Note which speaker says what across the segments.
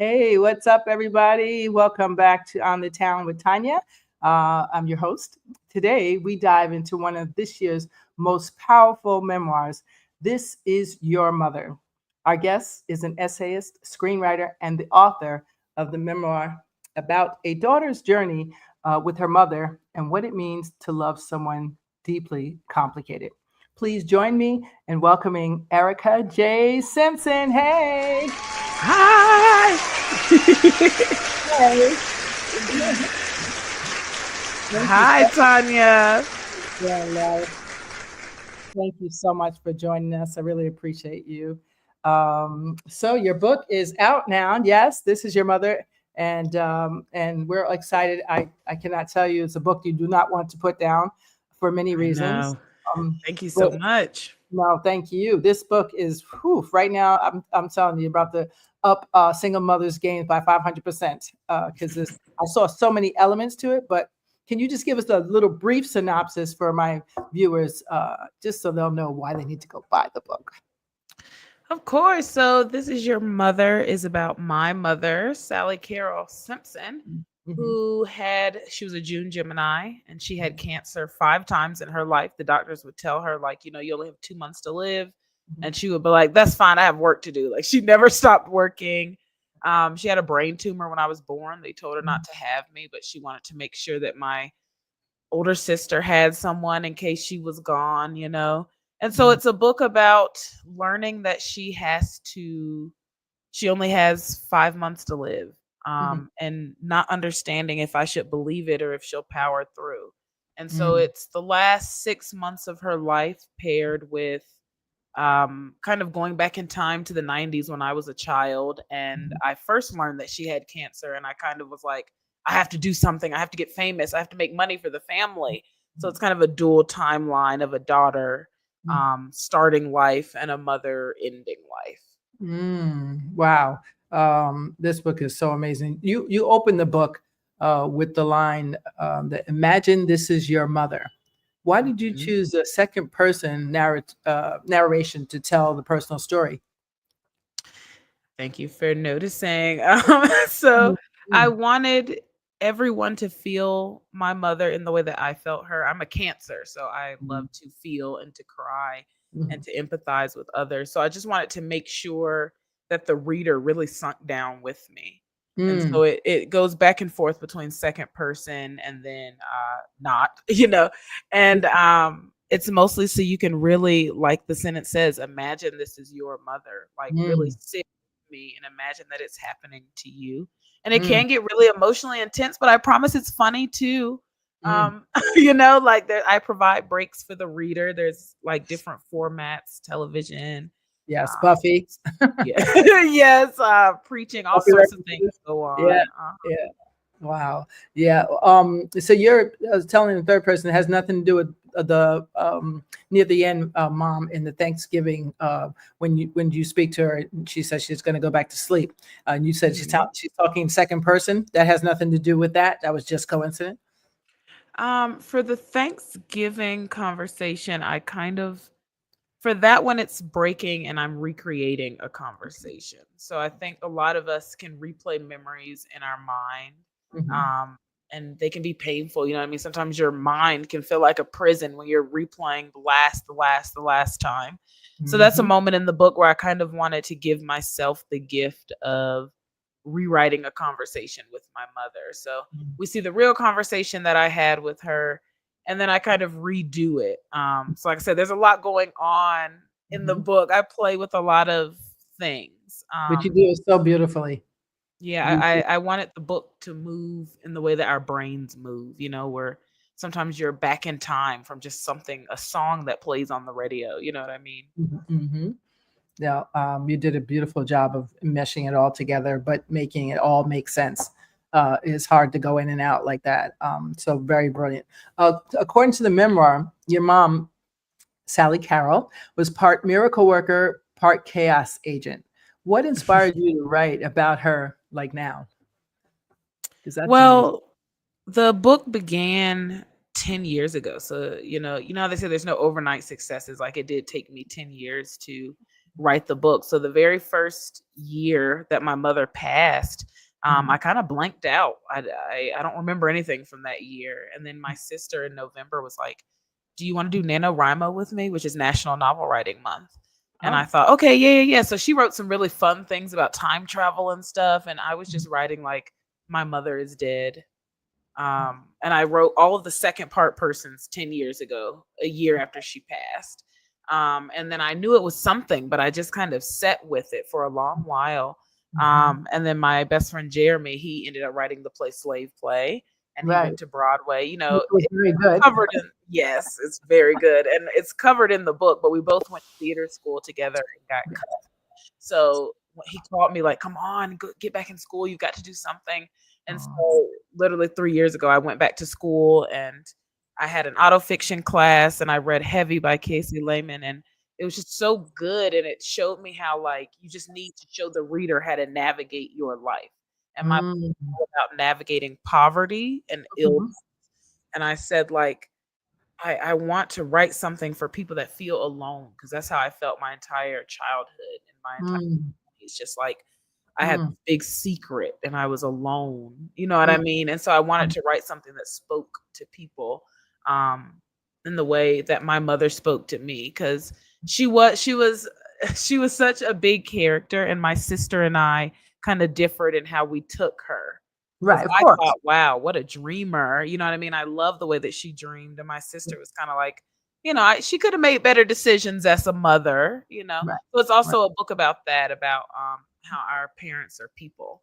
Speaker 1: Hey, what's up, everybody? Welcome back to On the Town with Tanya. I'm your host. Today, we dive into one of this year's most powerful memoirs. This is Your Mother. Our guest is an essayist, screenwriter, and the author of the memoir about a daughter's journey with her mother and what it means to love someone deeply complicated. Please join me in welcoming Erika J. Simpson. Hey!
Speaker 2: Hi.
Speaker 1: Hey. Thank you
Speaker 2: Hi,
Speaker 1: so
Speaker 2: Tanya.
Speaker 1: yeah, yeah. Thank you so much for joining us. I really appreciate you. So your book is out now. Yes, this is your mother, and we're excited. I cannot tell you it's a book you do not want to put down for many
Speaker 2: I
Speaker 1: reasons.
Speaker 2: know.
Speaker 1: Um,
Speaker 2: Thank you so
Speaker 1: but
Speaker 2: much.
Speaker 1: no, thank you. This book is whew, right now. I'm telling you about the up single mothers gains by 500% because this I saw so many elements to it. But can you just give us a little brief synopsis for my viewers, just so they'll know why they need to go buy the book?
Speaker 2: Of course. So, This Is Your Mother is about my mother, Sallie Carol Simpson,
Speaker 1: Hmm.
Speaker 2: she was a June Gemini and she had cancer 5 times in her life. The doctors would tell her, like, you only have 2 months to live. And she would be like, that's fine. I have work to do. Like, she never stopped working. She had a brain tumor when I was born. They told her not to have me, but she wanted to make sure that my older sister had someone in case she was gone. And so it's a book about learning that she only has 5 months to live,
Speaker 1: Hmm.
Speaker 2: and not understanding if I should believe it or if she'll power through. And so
Speaker 1: Hmm.
Speaker 2: it's the last 6 months of her life paired with kind of going back in time to the 90s when I was a child. And I first learned that she had cancer, and I kind of was like, I have to do something. I have to get famous. I have to make money for the family. So it's kind of a dual timeline of a daughter starting life and a mother ending life.
Speaker 1: Wow. This book is so amazing. You open the book with the line that imagine this is your mother. Why did you
Speaker 2: Mhm.
Speaker 1: choose a second person narration to tell the personal story?
Speaker 2: Thank you for noticing. So I
Speaker 1: Mhm.
Speaker 2: wanted everyone to feel my mother in the way that I felt her. I'm a Cancer, so I love to feel and to cry and
Speaker 1: Mhm.
Speaker 2: to empathize with others. So I just wanted to make sure that the reader really sunk down with me. And
Speaker 1: Mm.
Speaker 2: so it goes back and forth between second person and then not, and it's mostly so you can really, like the sentence says, imagine this is your mother. Like, really
Speaker 1: Mm.
Speaker 2: sit me and imagine that it's happening to you. And it
Speaker 1: Mm.
Speaker 2: can get really emotionally intense, but I promise it's funny too.
Speaker 1: Mm.
Speaker 2: Like I provide breaks for the reader. There's like different formats, television,
Speaker 1: Yes,
Speaker 2: um,
Speaker 1: Buffy.
Speaker 2: yeah, yes, preaching, all
Speaker 1: Buffy
Speaker 2: sorts of things
Speaker 1: references.
Speaker 2: go
Speaker 1: Yeah,
Speaker 2: on.
Speaker 1: yeah. Wow. Yeah. So you're telling the third person it has nothing to do with the near the end mom in the Thanksgiving when you speak to her, she says she's going to go back to sleep. And you said
Speaker 2: Mhm.
Speaker 1: she's talking second person. That has nothing to do with that. That was just coincident.
Speaker 2: For the Thanksgiving conversation, I kind of for that one, it's breaking and I'm recreating a conversation. So I think a lot of us can replay memories in our mind.
Speaker 1: Hmm.
Speaker 2: Um, and they can be painful. You know what I mean? Sometimes your mind can feel like a prison when you're replaying the last time. So that's a
Speaker 1: Hmm.
Speaker 2: moment in the book where I kind of wanted to give myself the gift of rewriting a conversation with my mother. So we see the real conversation that I had with her, and then I kind of redo it. So like I said, there's a lot going on in the
Speaker 1: Hmm.
Speaker 2: book. I play with a lot of things.
Speaker 1: But you do it so beautifully.
Speaker 2: Yeah,
Speaker 1: You,
Speaker 2: I wanted the book to move in the way that our brains move, where sometimes you're back in time from just a song that plays on the radio. You know what I mean?
Speaker 1: hmm. Yeah, you did a beautiful job of meshing it all together, but making it all make sense. It's hard to go in and out like that. So very brilliant. According to the memoir, your mom, Sallie Carol, was part miracle worker, part chaos agent. What inspired you to write about her like now? Because that's amazing.
Speaker 2: Well, the book began 10 years ago. So, how they say there's no overnight successes. Like, it did take me 10 years to write the book. So the very first year that my mother passed, I kind of blanked out. I don't remember anything from that year. And then my sister in November was like, "Do you want to do NaNoWriMo with me?" Which is National Novel Writing Month. And I
Speaker 1: Oh.
Speaker 2: thought, okay, yeah. So she wrote some really fun things about time travel and stuff. And I was just writing like, my mother is dead. And I wrote all of the second part persons 10 years ago, a year after she passed. And then I knew it was something, but I just kind of sat with it for a long while. And then my best friend Jeremy, he ended up writing the play Slave Play, and he
Speaker 1: Right.
Speaker 2: went to Broadway. You
Speaker 1: Which
Speaker 2: know,
Speaker 1: was very good.
Speaker 2: covered in, yes, it's very good, and it's covered in the book. But we both went to theater school together and got cut. So he called me like, "Come on, get back in school. You've got to do something." And
Speaker 1: Oh.
Speaker 2: so, literally 3 years ago, I went back to school and I had an auto fiction class, and I read Heavy by Casey Layman, and it was just so good. And it showed me how like you just need to show the reader how to navigate your life. And my book
Speaker 1: Mm.
Speaker 2: is all about navigating poverty and illness.
Speaker 1: Mhm.
Speaker 2: And I said, like, I want to write something for people that feel alone, because that's how I felt my entire childhood and my entire
Speaker 1: Mm.
Speaker 2: it's just like I had
Speaker 1: Mm.
Speaker 2: this big secret and I was alone. You know what I
Speaker 1: Mm.
Speaker 2: mean? And so I wanted to write something that spoke to people um in the way that my mother spoke to me, cuz she was she was such a big character, and my sister and I kind of differed in how we took her. Cuz
Speaker 1: Right, of
Speaker 2: I
Speaker 1: course.
Speaker 2: thought, wow, what a dreamer. You know what I mean? I love the way that she dreamed, and my sister was kind of like, she could have made better decisions as a mother, you know.
Speaker 1: Right.
Speaker 2: So it's
Speaker 1: Right.
Speaker 2: also a book about that, about how our parents are people.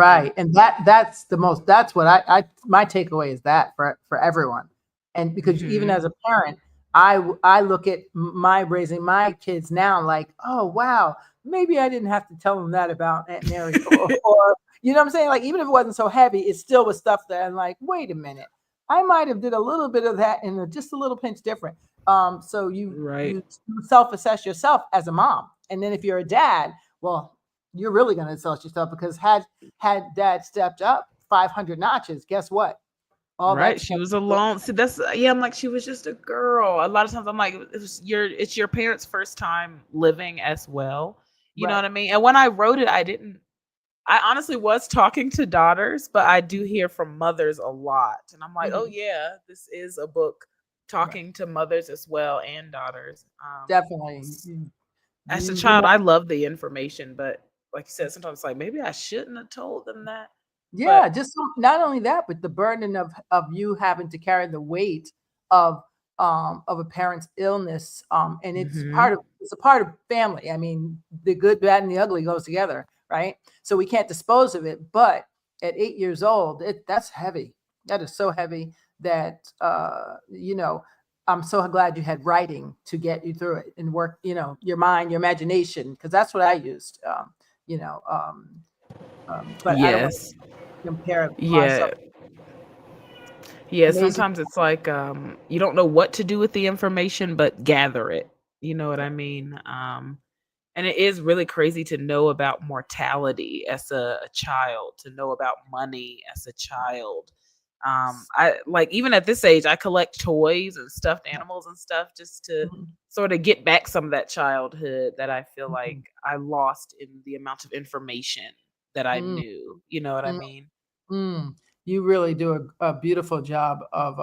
Speaker 2: And
Speaker 1: Right. And that's what I my takeaway is that for everyone. And because even
Speaker 2: mhm.
Speaker 1: as a parent, I look at my raising my kids now like, oh wow, maybe I didn't have to tell them that about Aunt Mary, or you know what I'm saying? Like even if it wasn't so heavy, it still was stuff that I'm like, wait a minute, I might have did a little bit of that in just a little pinch different. So
Speaker 2: Right.
Speaker 1: you self-assess yourself as a mom. And then if you're a dad, well, you're really going to assess yourself because had dad stepped up 500 notches, guess what? All that
Speaker 2: Right. She
Speaker 1: stuff.
Speaker 2: was alone. See, that's yeah, I'm like, she was just a girl. A lot of times I'm like, it's your parents' first time living as well. You know
Speaker 1: Right.
Speaker 2: what I mean? And when I wrote it, I honestly was talking to daughters, but I do hear from mothers a lot. And I'm like, oh
Speaker 1: Mhm.
Speaker 2: yeah, this is a book
Speaker 1: Right.
Speaker 2: talking to mothers as well and daughters.
Speaker 1: Definitely.
Speaker 2: As a
Speaker 1: You
Speaker 2: child,
Speaker 1: know,
Speaker 2: I love the information, but like you said, sometimes it's like maybe I shouldn't have told them that. But
Speaker 1: yeah, just not only that, but the burden of you having to carry the weight of of a parent's illness. And
Speaker 2: mhm.
Speaker 1: it's a part of family. I mean, the good, bad, and the ugly goes together, right? So we can't dispose of it. But at 8 years old, that's heavy. That is so heavy that I'm so glad you had writing to get you through it and work, your mind, your imagination, because that's what I used. You know, but I don't want
Speaker 2: Yes.
Speaker 1: to compare myself.
Speaker 2: Yeah. Yeah,
Speaker 1: Amazing.
Speaker 2: sometimes it's like you don't know what to do with the information, but gather it. You know what I mean? And it is really crazy to know about mortality as a child, to know about money as a child. I like, even at this age, I collect toys and stuffed animals and stuff just to
Speaker 1: Mhm,
Speaker 2: sort of get back some of that childhood that I feel like
Speaker 1: mhm,
Speaker 2: I lost in the amount of information that I
Speaker 1: mm,
Speaker 2: knew. You know what I
Speaker 1: mm,
Speaker 2: mean?
Speaker 1: mm. You really do a beautiful job of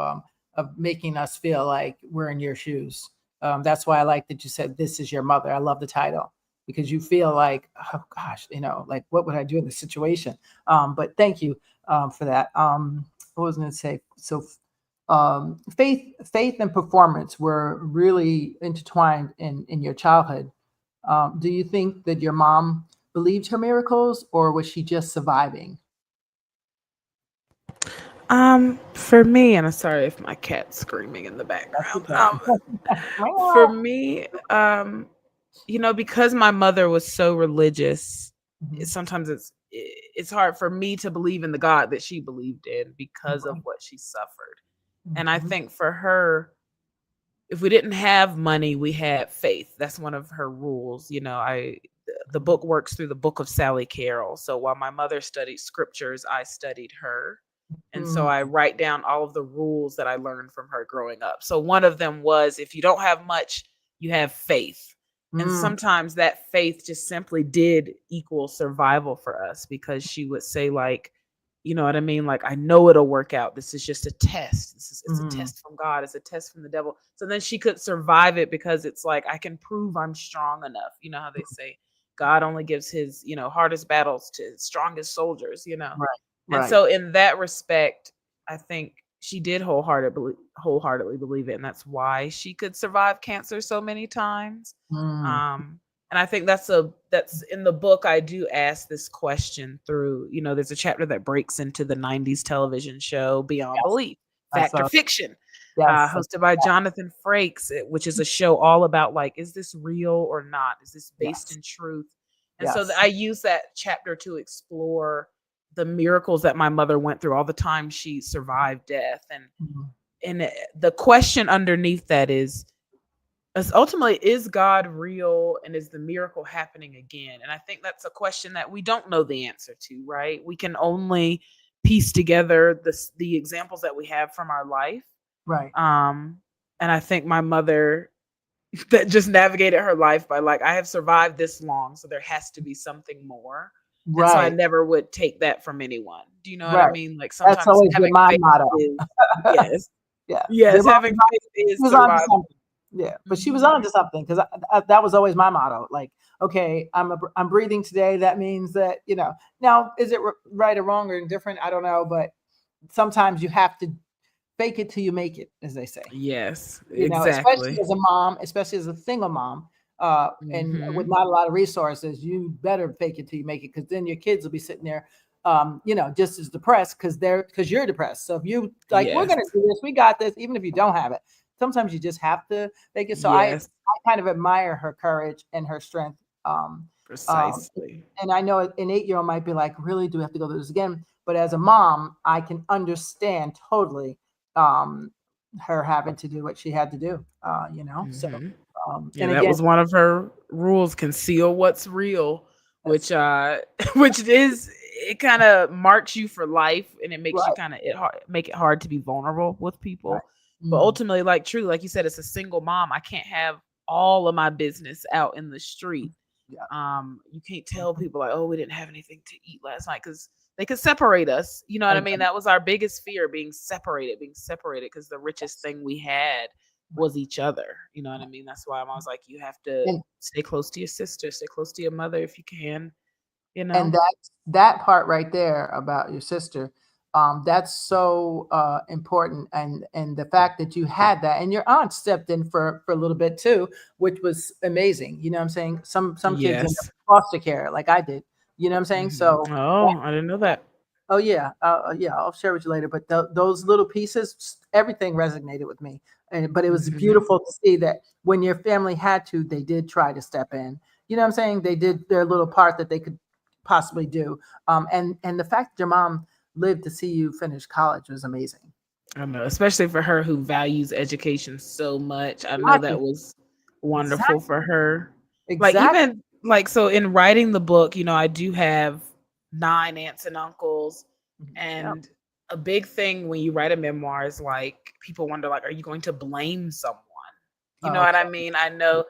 Speaker 1: making us feel like we're in your shoes. That's why I like that you said this is your mother. I love the title because you feel like, oh gosh, like what would I do in this situation? But thank you for that. What was I going to say? So, faith, and performance were really intertwined in your childhood. Do you think that your mom believed her miracles, or was she just surviving?
Speaker 2: For me, and I'm sorry if my cat's screaming in the
Speaker 1: That's
Speaker 2: background.
Speaker 1: okay.
Speaker 2: For me, because my mother was so religious,
Speaker 1: Mhm.
Speaker 2: sometimes it's hard for me to believe in the God that she believed in because of
Speaker 1: Okay.
Speaker 2: what she suffered. And I
Speaker 1: Mhm.
Speaker 2: think for her, if we didn't have money, we had faith. That's one of her rules. The book works through the book of Sallie Carol. So while my mother studied scriptures, I studied her. And so
Speaker 1: Mm,
Speaker 2: I write down all of the rules that I learned from her growing up. So one of them was, if you don't have much, you have faith. And sometimes that faith just simply did equal survival for us, because she would say, like, you know what I mean? Like, I know it'll work out. This is just a test. It's a test from God. It's a test from the devil. So then she could survive it, because it's like, I can prove I'm strong enough. You know how they say God only gives his, hardest battles to his strongest soldiers,
Speaker 1: Right.
Speaker 2: And
Speaker 1: Right.
Speaker 2: so in that respect, I think she did wholeheartedly believe it. And that's why she could survive cancer so many times. And I think that's in the book. I do ask this question through, there's a chapter that breaks into the 90s television show Beyond
Speaker 1: Yes.
Speaker 2: Belief, Fact or Fiction,
Speaker 1: Yes.
Speaker 2: hosted by Jonathan Frakes, which is a show all about, like, is this real or not? Is this based in truth? And so I use that chapter to explore the miracles that my mother went through, all the time she survived death. And the question underneath that is ultimately, is God real, and is the miracle happening again? And I think that's a question that we don't know the answer to, right? We can only piece together the examples that we have from our life.
Speaker 1: Right.
Speaker 2: And I think my mother that just navigated her life by, like, I have survived this long, so there has to be something more. Right. And so I never would take that from anyone. Do you know what I mean? Like, sometimes
Speaker 1: that's always
Speaker 2: having
Speaker 1: my
Speaker 2: faith
Speaker 1: motto.
Speaker 2: Yes.
Speaker 1: Yeah.
Speaker 2: Yes. Having faith is survival.
Speaker 1: Yeah, but she was onto something, because that was always my motto. Like, okay, I'm breathing today. That means that, now, is it right or wrong or indifferent? I don't know, but sometimes you have to fake it till you make it, as they say.
Speaker 2: Yes,
Speaker 1: especially
Speaker 2: exactly.
Speaker 1: as a mom, especially as a single mom, and with not a lot of resources, you better fake it till you make it, because then your kids will be sitting there, just as depressed because you're depressed. So if you like, we're gonna do this, we got this, even if you don't have it. Sometimes you just have to make it. So I kind of admire her courage and her strength.
Speaker 2: Precisely.
Speaker 1: And I know an 8-year-old might be like, really, do we have to go through this again? But as a mom, I can understand totally her having to do what she had to do. So
Speaker 2: and
Speaker 1: again,
Speaker 2: that was one of her rules: conceal what's real, which is, it kind of marks you for life, and it makes you make it hard to be vulnerable with people. But ultimately, like, truly, like you said, it's a single mom. I can't have all of my business out in the street. You can't tell people, like, oh, we didn't have anything to eat last night, because they could separate us. You know what I mean? That was our biggest fear, being separated, because the richest thing we had was each other. You know what I mean? That's why I was like, you have to stay close to your sister, stay close to your mother if you can.
Speaker 1: And that part right there about your sister, that's so important, and the fact that you had that, and your aunt stepped in for a little bit too, which was amazing. You know what I'm saying? Some kids in foster care, like I did. You know what I'm saying? So
Speaker 2: I didn't know that.
Speaker 1: Oh yeah, I'll share with you later. But those little pieces, everything resonated with me. But it was beautiful to see that when your family had to, they did try to step in. You know what I'm saying? They did their little part that they could possibly do. And the fact that your mom lived to see you finish college was amazing.
Speaker 2: I know, especially for her, who values education so much. I know that was wonderful for her. Like, even like, so in writing the book, I do have 9 aunts and uncles, and a big thing when you write a memoir is, like, people wonder, like, are you going to blame someone? You know what I mean? I know,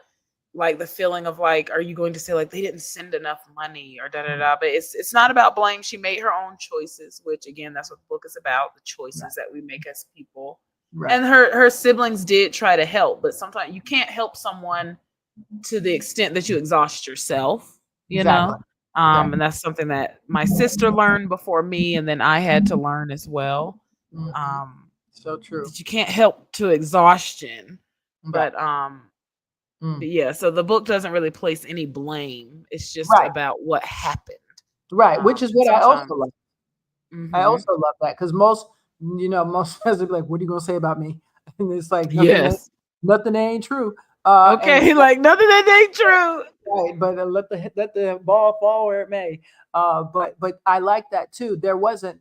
Speaker 2: like, the feeling of, like, are you going to say, like, they didn't send enough money or da da da? But it's not about blame. She made her own choices, which, again, that's what the book is about: the choices that we make as people. And her siblings did try to help, but sometimes you can't help someone to the extent that you exhaust yourself, know. And that's something that my sister learned before me, and then I had to learn as well.
Speaker 1: So true.
Speaker 2: That you can't help to exhaustion, but yeah. So the book doesn't really place any blame. It's just about what happened,
Speaker 1: which is what I also love. I also love that, because most friends will be like, "What are you gonna say about me?" And it's like, nothing ain't true.
Speaker 2: Okay, like, nothing that ain't true.
Speaker 1: Right, but let the ball fall where it may. But I like that too.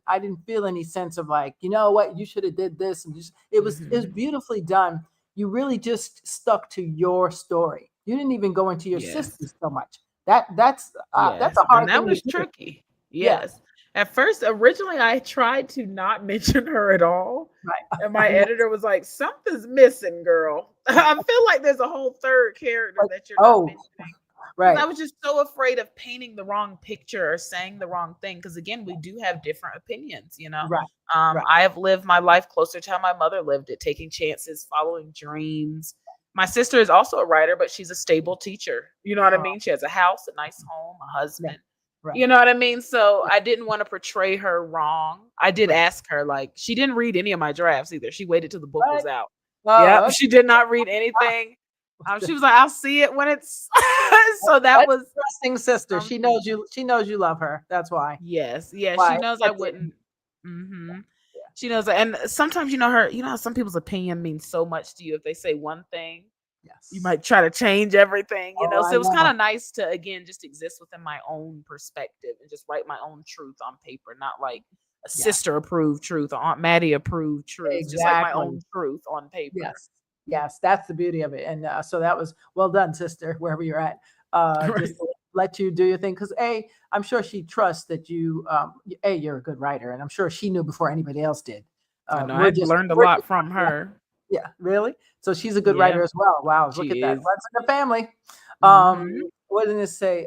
Speaker 1: I didn't feel any sense of, like, you know what, you should have did this, and it was beautifully done. You really just stuck to your story. You didn't even go into your sister's so much. That's a hard
Speaker 2: and that
Speaker 1: thing
Speaker 2: was
Speaker 1: to do.
Speaker 2: tricky. Yes. At first, originally, I tried to not mention her at all.
Speaker 1: Right.
Speaker 2: And my editor was like, something's missing, girl. I feel like there's a whole third character that you're not
Speaker 1: Oh,
Speaker 2: mentioning. Because I
Speaker 1: right,
Speaker 2: was just so afraid of painting the wrong picture or saying the wrong thing. Because again, we do have different opinions, you know.
Speaker 1: right, right.
Speaker 2: I have lived my life closer to how my mother lived it, taking chances, following dreams. My sister is also a writer, but she's a stable teacher. You know what I
Speaker 1: Oh,
Speaker 2: mean? She has a house, a nice home, a
Speaker 1: right,
Speaker 2: husband.
Speaker 1: right,
Speaker 2: You know what I mean? So I didn't want to portray her wrong. I did
Speaker 1: right.
Speaker 2: ask her, like, she didn't read any of my drafts either. She waited till the book was
Speaker 1: What?
Speaker 2: out. Yep,
Speaker 1: Oh,
Speaker 2: she did not read anything.
Speaker 1: okay.
Speaker 2: She was like, "I'll see it when it's." So that
Speaker 1: That's
Speaker 2: was
Speaker 1: a trusting sister. She
Speaker 2: something.
Speaker 1: knows you. She knows you love her. That's why.
Speaker 2: Yes, yeah, she
Speaker 1: Why?
Speaker 2: knows I
Speaker 1: That's it.
Speaker 2: wouldn't. Hmm.
Speaker 1: Yeah.
Speaker 2: She knows that, and sometimes you know her. You know how some people's opinion means so much to you. If they say one thing, you
Speaker 1: Yes.
Speaker 2: might try to change everything. You
Speaker 1: Oh,
Speaker 2: know, so
Speaker 1: I
Speaker 2: it was kind
Speaker 1: know.
Speaker 2: of nice to again just exist within my own perspective and just write my own truth on paper, not like a
Speaker 1: Yes.
Speaker 2: sister approved truth or Aunt Maddie approved truth, just like my
Speaker 1: Exactly.
Speaker 2: own truth on paper.
Speaker 1: Yes. Yes. That's the beauty of it. And so that was well done, sister, wherever you're at. Just
Speaker 2: Right.
Speaker 1: to let you do your thing. Because I'm sure she trusts that you. You're a good writer, and I'm sure she knew before anybody else did.
Speaker 2: I know
Speaker 1: We're
Speaker 2: I've
Speaker 1: just.
Speaker 2: learned a
Speaker 1: We're
Speaker 2: lot
Speaker 1: just.
Speaker 2: from her.
Speaker 1: Yeah, really? So she's a good
Speaker 2: Yeah,
Speaker 1: writer as well. Wow, look at
Speaker 2: she
Speaker 1: that.
Speaker 2: is.
Speaker 1: Runs in the family. Um,
Speaker 2: Hmm.
Speaker 1: what did it say?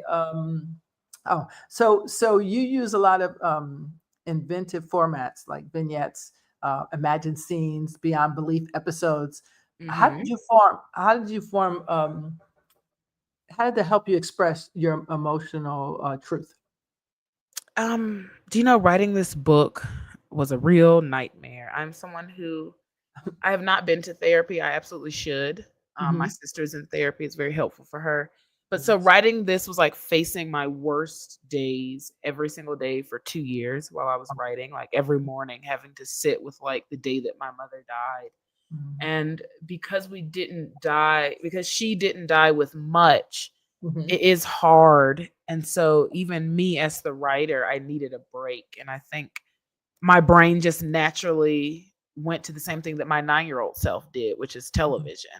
Speaker 1: So you use a lot of inventive formats like vignettes, imagined scenes, beyond belief episodes. How did
Speaker 2: Hmm.
Speaker 1: you form? How did you form? How did that help you express your emotional truth?
Speaker 2: Do you know writing this book was a real nightmare? I'm someone who I have not been to therapy. I absolutely should. My
Speaker 1: Hmm.
Speaker 2: sister's in therapy. It's very helpful for her. But so
Speaker 1: Yes.
Speaker 2: writing this was like facing my worst days every single day for 2 years while I was writing, like every morning having to sit with like the day that my mother died.
Speaker 1: Hmm.
Speaker 2: And because she didn't die with much,
Speaker 1: Hmm.
Speaker 2: it is hard. And so even me as the writer, I needed a break. And I think my brain just naturally went to the same thing that my 9-year-old self did, which is television.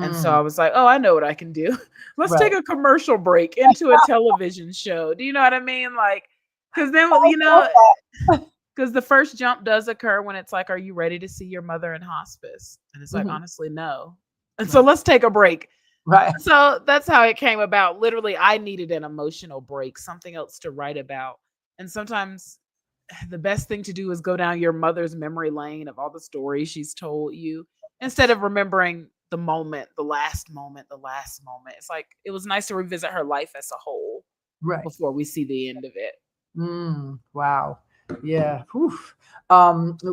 Speaker 2: And so
Speaker 1: Mm,
Speaker 2: I was like, oh, I know what I can do. Let's
Speaker 1: right.
Speaker 2: take a commercial break into a television show. Do you know what I mean? Like, because then,
Speaker 1: I
Speaker 2: you
Speaker 1: love
Speaker 2: know,
Speaker 1: that.
Speaker 2: because the first jump does occur when it's like, are you ready to see your mother in hospice? And it's like,
Speaker 1: Mhm.
Speaker 2: honestly, no. And so
Speaker 1: Right.
Speaker 2: let's take a break.
Speaker 1: Right.
Speaker 2: So that's how it came about. Literally, I needed an emotional break, something else to write about. And sometimes the best thing to do is go down your mother's memory lane of all the stories she's told you instead of remembering the moment, the last moment, the last moment. It's like it was nice to revisit her life as a whole
Speaker 1: Right.
Speaker 2: before we see the end of it.
Speaker 1: Wow. Yeah. Whew.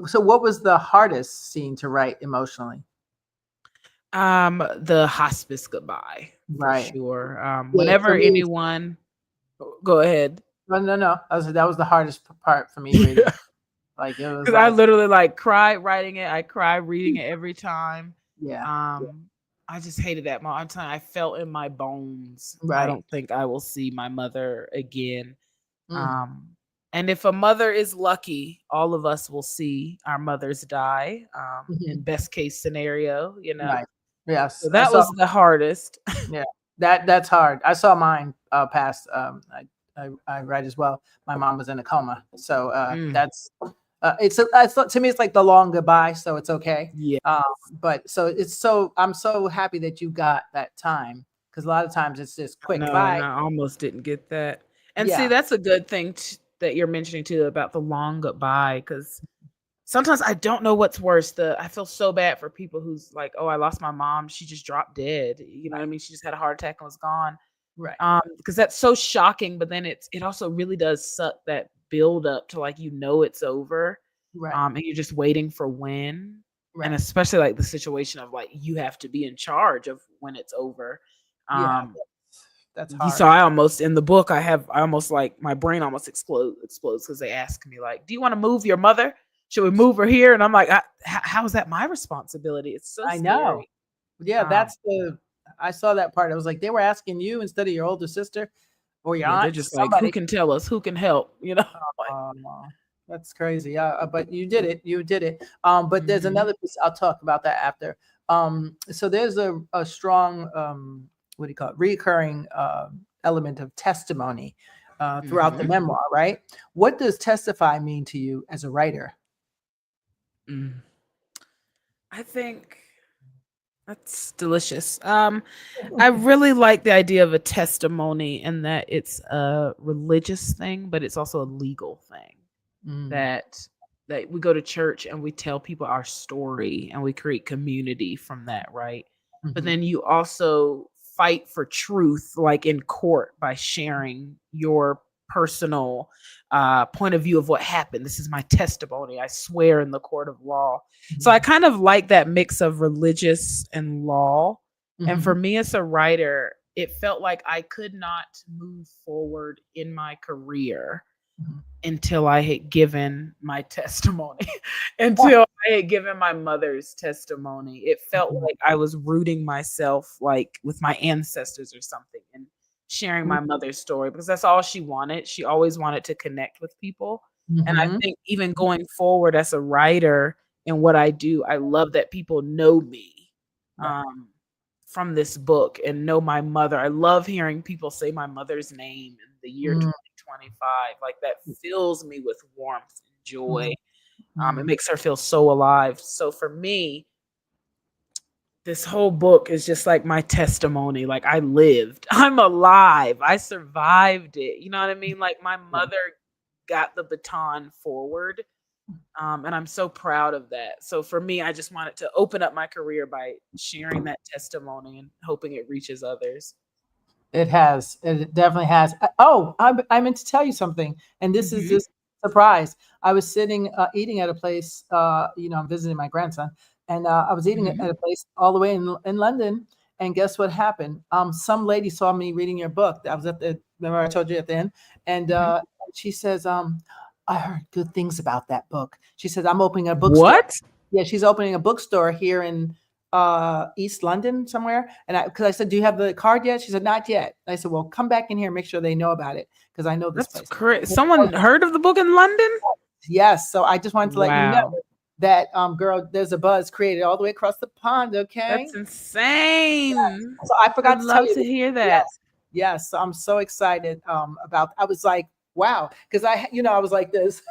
Speaker 1: So what was the hardest scene to write emotionally?
Speaker 2: The hospice goodbye for
Speaker 1: Right.
Speaker 2: sure.
Speaker 1: Yeah,
Speaker 2: Whenever
Speaker 1: for me,
Speaker 2: anyone, go ahead.
Speaker 1: no, no, no. That was the hardest part for me reading it. Like it was
Speaker 2: Because I
Speaker 1: like,
Speaker 2: literally like cry writing it. I cry reading it every time.
Speaker 1: yeah, yeah,
Speaker 2: Um, I just hated that moment. I'm telling you, I felt in my bones. I
Speaker 1: right.
Speaker 2: don't think I will see my mother again.
Speaker 1: Mm,
Speaker 2: Um, and if a mother is lucky, all of us will see our mothers die. In
Speaker 1: mhm,
Speaker 2: best case scenario, you know.
Speaker 1: right. Yes,
Speaker 2: So
Speaker 1: I
Speaker 2: that
Speaker 1: saw.
Speaker 2: was the hardest.
Speaker 1: Yeah, that's hard. I saw mine pass. I write as well. My mom was in a coma, so
Speaker 2: Mm,
Speaker 1: that's I thought to me it's like the long goodbye, so it's okay.
Speaker 2: yeah.
Speaker 1: Um, but so I'm so happy that you got that time because a lot of times it's just
Speaker 2: I
Speaker 1: quick
Speaker 2: know,
Speaker 1: bye.
Speaker 2: and I almost didn't get that. And see,
Speaker 1: Yeah,
Speaker 2: that's a good thing that you're mentioning too about the long goodbye, because sometimes I don't know what's worse. I feel so bad for people who's like, oh, I lost my mom. She just dropped dead. You know what I
Speaker 1: right,
Speaker 2: mean? She just had a heart attack and was gone.
Speaker 1: right,
Speaker 2: Because that's so shocking. But then it also really does suck that build up to like it's over.
Speaker 1: right,
Speaker 2: And you're just waiting for when. And
Speaker 1: right.
Speaker 2: especially like the situation of like you have to be in charge of when it's over.
Speaker 1: Yeah,
Speaker 2: Um,
Speaker 1: that's
Speaker 2: you
Speaker 1: hard.
Speaker 2: saw I almost in the book I almost like my brain almost explodes because they ask me like, do you want to move your mother? Should we move her here? And I'm like, how is that my responsibility? It's so
Speaker 1: I know.
Speaker 2: scary.
Speaker 1: Yeah,
Speaker 2: Um,
Speaker 1: that's the. I saw that part. I was like, they were asking you instead of your older sister or your
Speaker 2: yeah, they're
Speaker 1: aunt,
Speaker 2: just like, who
Speaker 1: somebody.
Speaker 2: can tell us? Who can help? Like,
Speaker 1: That's crazy. Yeah, but you did it. You did it. But there's
Speaker 2: mhm.
Speaker 1: another piece. I'll talk about that after. So there's a strong what do you call it? Recurring element of testimony. throughout the memoir, right? What does testify mean to you as a writer?
Speaker 2: I think that's delicious. I really like the idea of a testimony and that it's a religious thing, but it's also a legal thing. That we go to church and we tell people our story and we create community from that, right? But then you also fight for truth, like in court, by sharing your personal point of view of what happened. This is my testimony. I swear in the court of law. So I kind of like that mix of religious and law. And for me as a writer, it felt like I could not move forward in my career until I had given my testimony, until I had given my mother's testimony. It felt like I was rooting myself like with my ancestors or something and sharing my mother's story because that's all she wanted. She always wanted to connect with people. And I think even going forward as a writer and what I do, I love that people know me from this book and know my mother. I love hearing people say my mother's name in the year 2025. Like that fills me with warmth and joy. It makes her feel so alive. So for me, this whole book is just like my testimony. Like I lived, I'm alive, I survived it. You know what I mean? Like my mother got the baton forward. And I'm so proud of that. So for me, I just wanted to open up my career by sharing that testimony and hoping it reaches others.
Speaker 1: It has. It definitely has. Oh, I meant to tell you something. And this is just a surprise. I was sitting, eating at a place, I'm visiting my grandson. And I was eating at a place all the way in London. And guess what happened? Some lady saw me reading your book. I was remember I told you at the end. And she says, I heard good things about that book. She says, I'm opening a bookstore.
Speaker 2: What?
Speaker 1: Yeah, she's opening a bookstore here in East London somewhere. And because I said, do you have the card yet? She said, not yet. I said, well, come back in here and make sure they know about it because I know this place.
Speaker 2: Crazy. Someone heard of the book in London?
Speaker 1: Yes. So I just wanted to let you know that, girl, there's a buzz created all the way across the pond. Okay.
Speaker 2: That's insane.
Speaker 1: Yes. So I forgot to tell you
Speaker 2: to hear that.
Speaker 1: Yes. So I'm so excited I was like, wow. Because I was like this.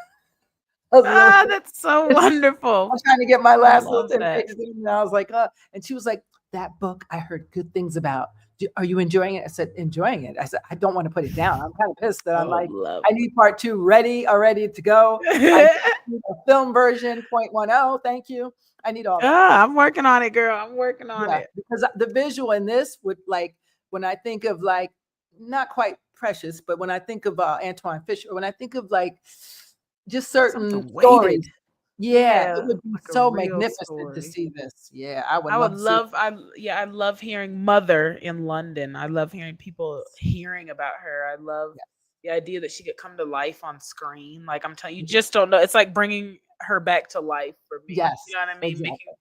Speaker 2: That's so wonderful.
Speaker 1: I was trying to get my last little 10 pages in, and I was like, and she was like, that book I heard good things about. Are you enjoying it? I said, enjoying it. I said, I don't want to put it down. I'm kind of pissed that I'm like, I need part 2 ready to go. I need a film version 0.10. Thank you. I need all that.
Speaker 2: I'm working on it, girl. I'm working on it.
Speaker 1: Because the visual in this would when I think of not quite Precious, but when I think of Antoine Fisher, when I think of just certain stories. Yeah, it would be so magnificent to see this. Yeah, I
Speaker 2: love hearing Mother in London. I love hearing people hearing about her. I love the idea that she could come to life on screen. Like I'm telling you, just don't know. It's like bringing her back to life for me.
Speaker 1: Yes,
Speaker 2: you know what I mean? Exactly. Making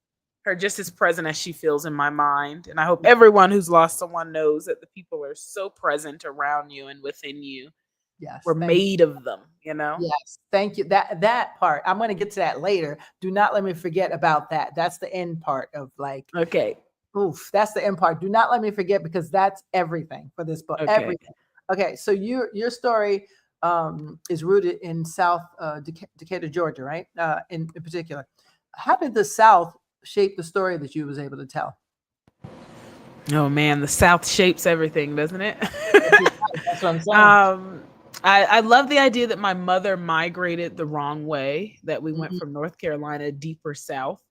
Speaker 2: her just as present as she feels in my mind. And I hope everyone who's lost someone knows that the people are so present around you and within you.
Speaker 1: Yes,
Speaker 2: we're made of them,
Speaker 1: Yes, thank you. That part, I'm going to get to that later. Do not let me forget about that. That's the end part of
Speaker 2: okay.
Speaker 1: Oof, that's the end part. Do not let me forget because that's everything for this book.
Speaker 2: Okay.
Speaker 1: Everything. Okay, so your story is rooted in South Decatur, Georgia, right? In particular, how did the South shape the story that you was able to tell?
Speaker 2: Oh man, the South shapes everything, doesn't it?
Speaker 1: That's what I'm saying.
Speaker 2: I love the idea that my mother migrated the wrong way, that we went from North Carolina deeper south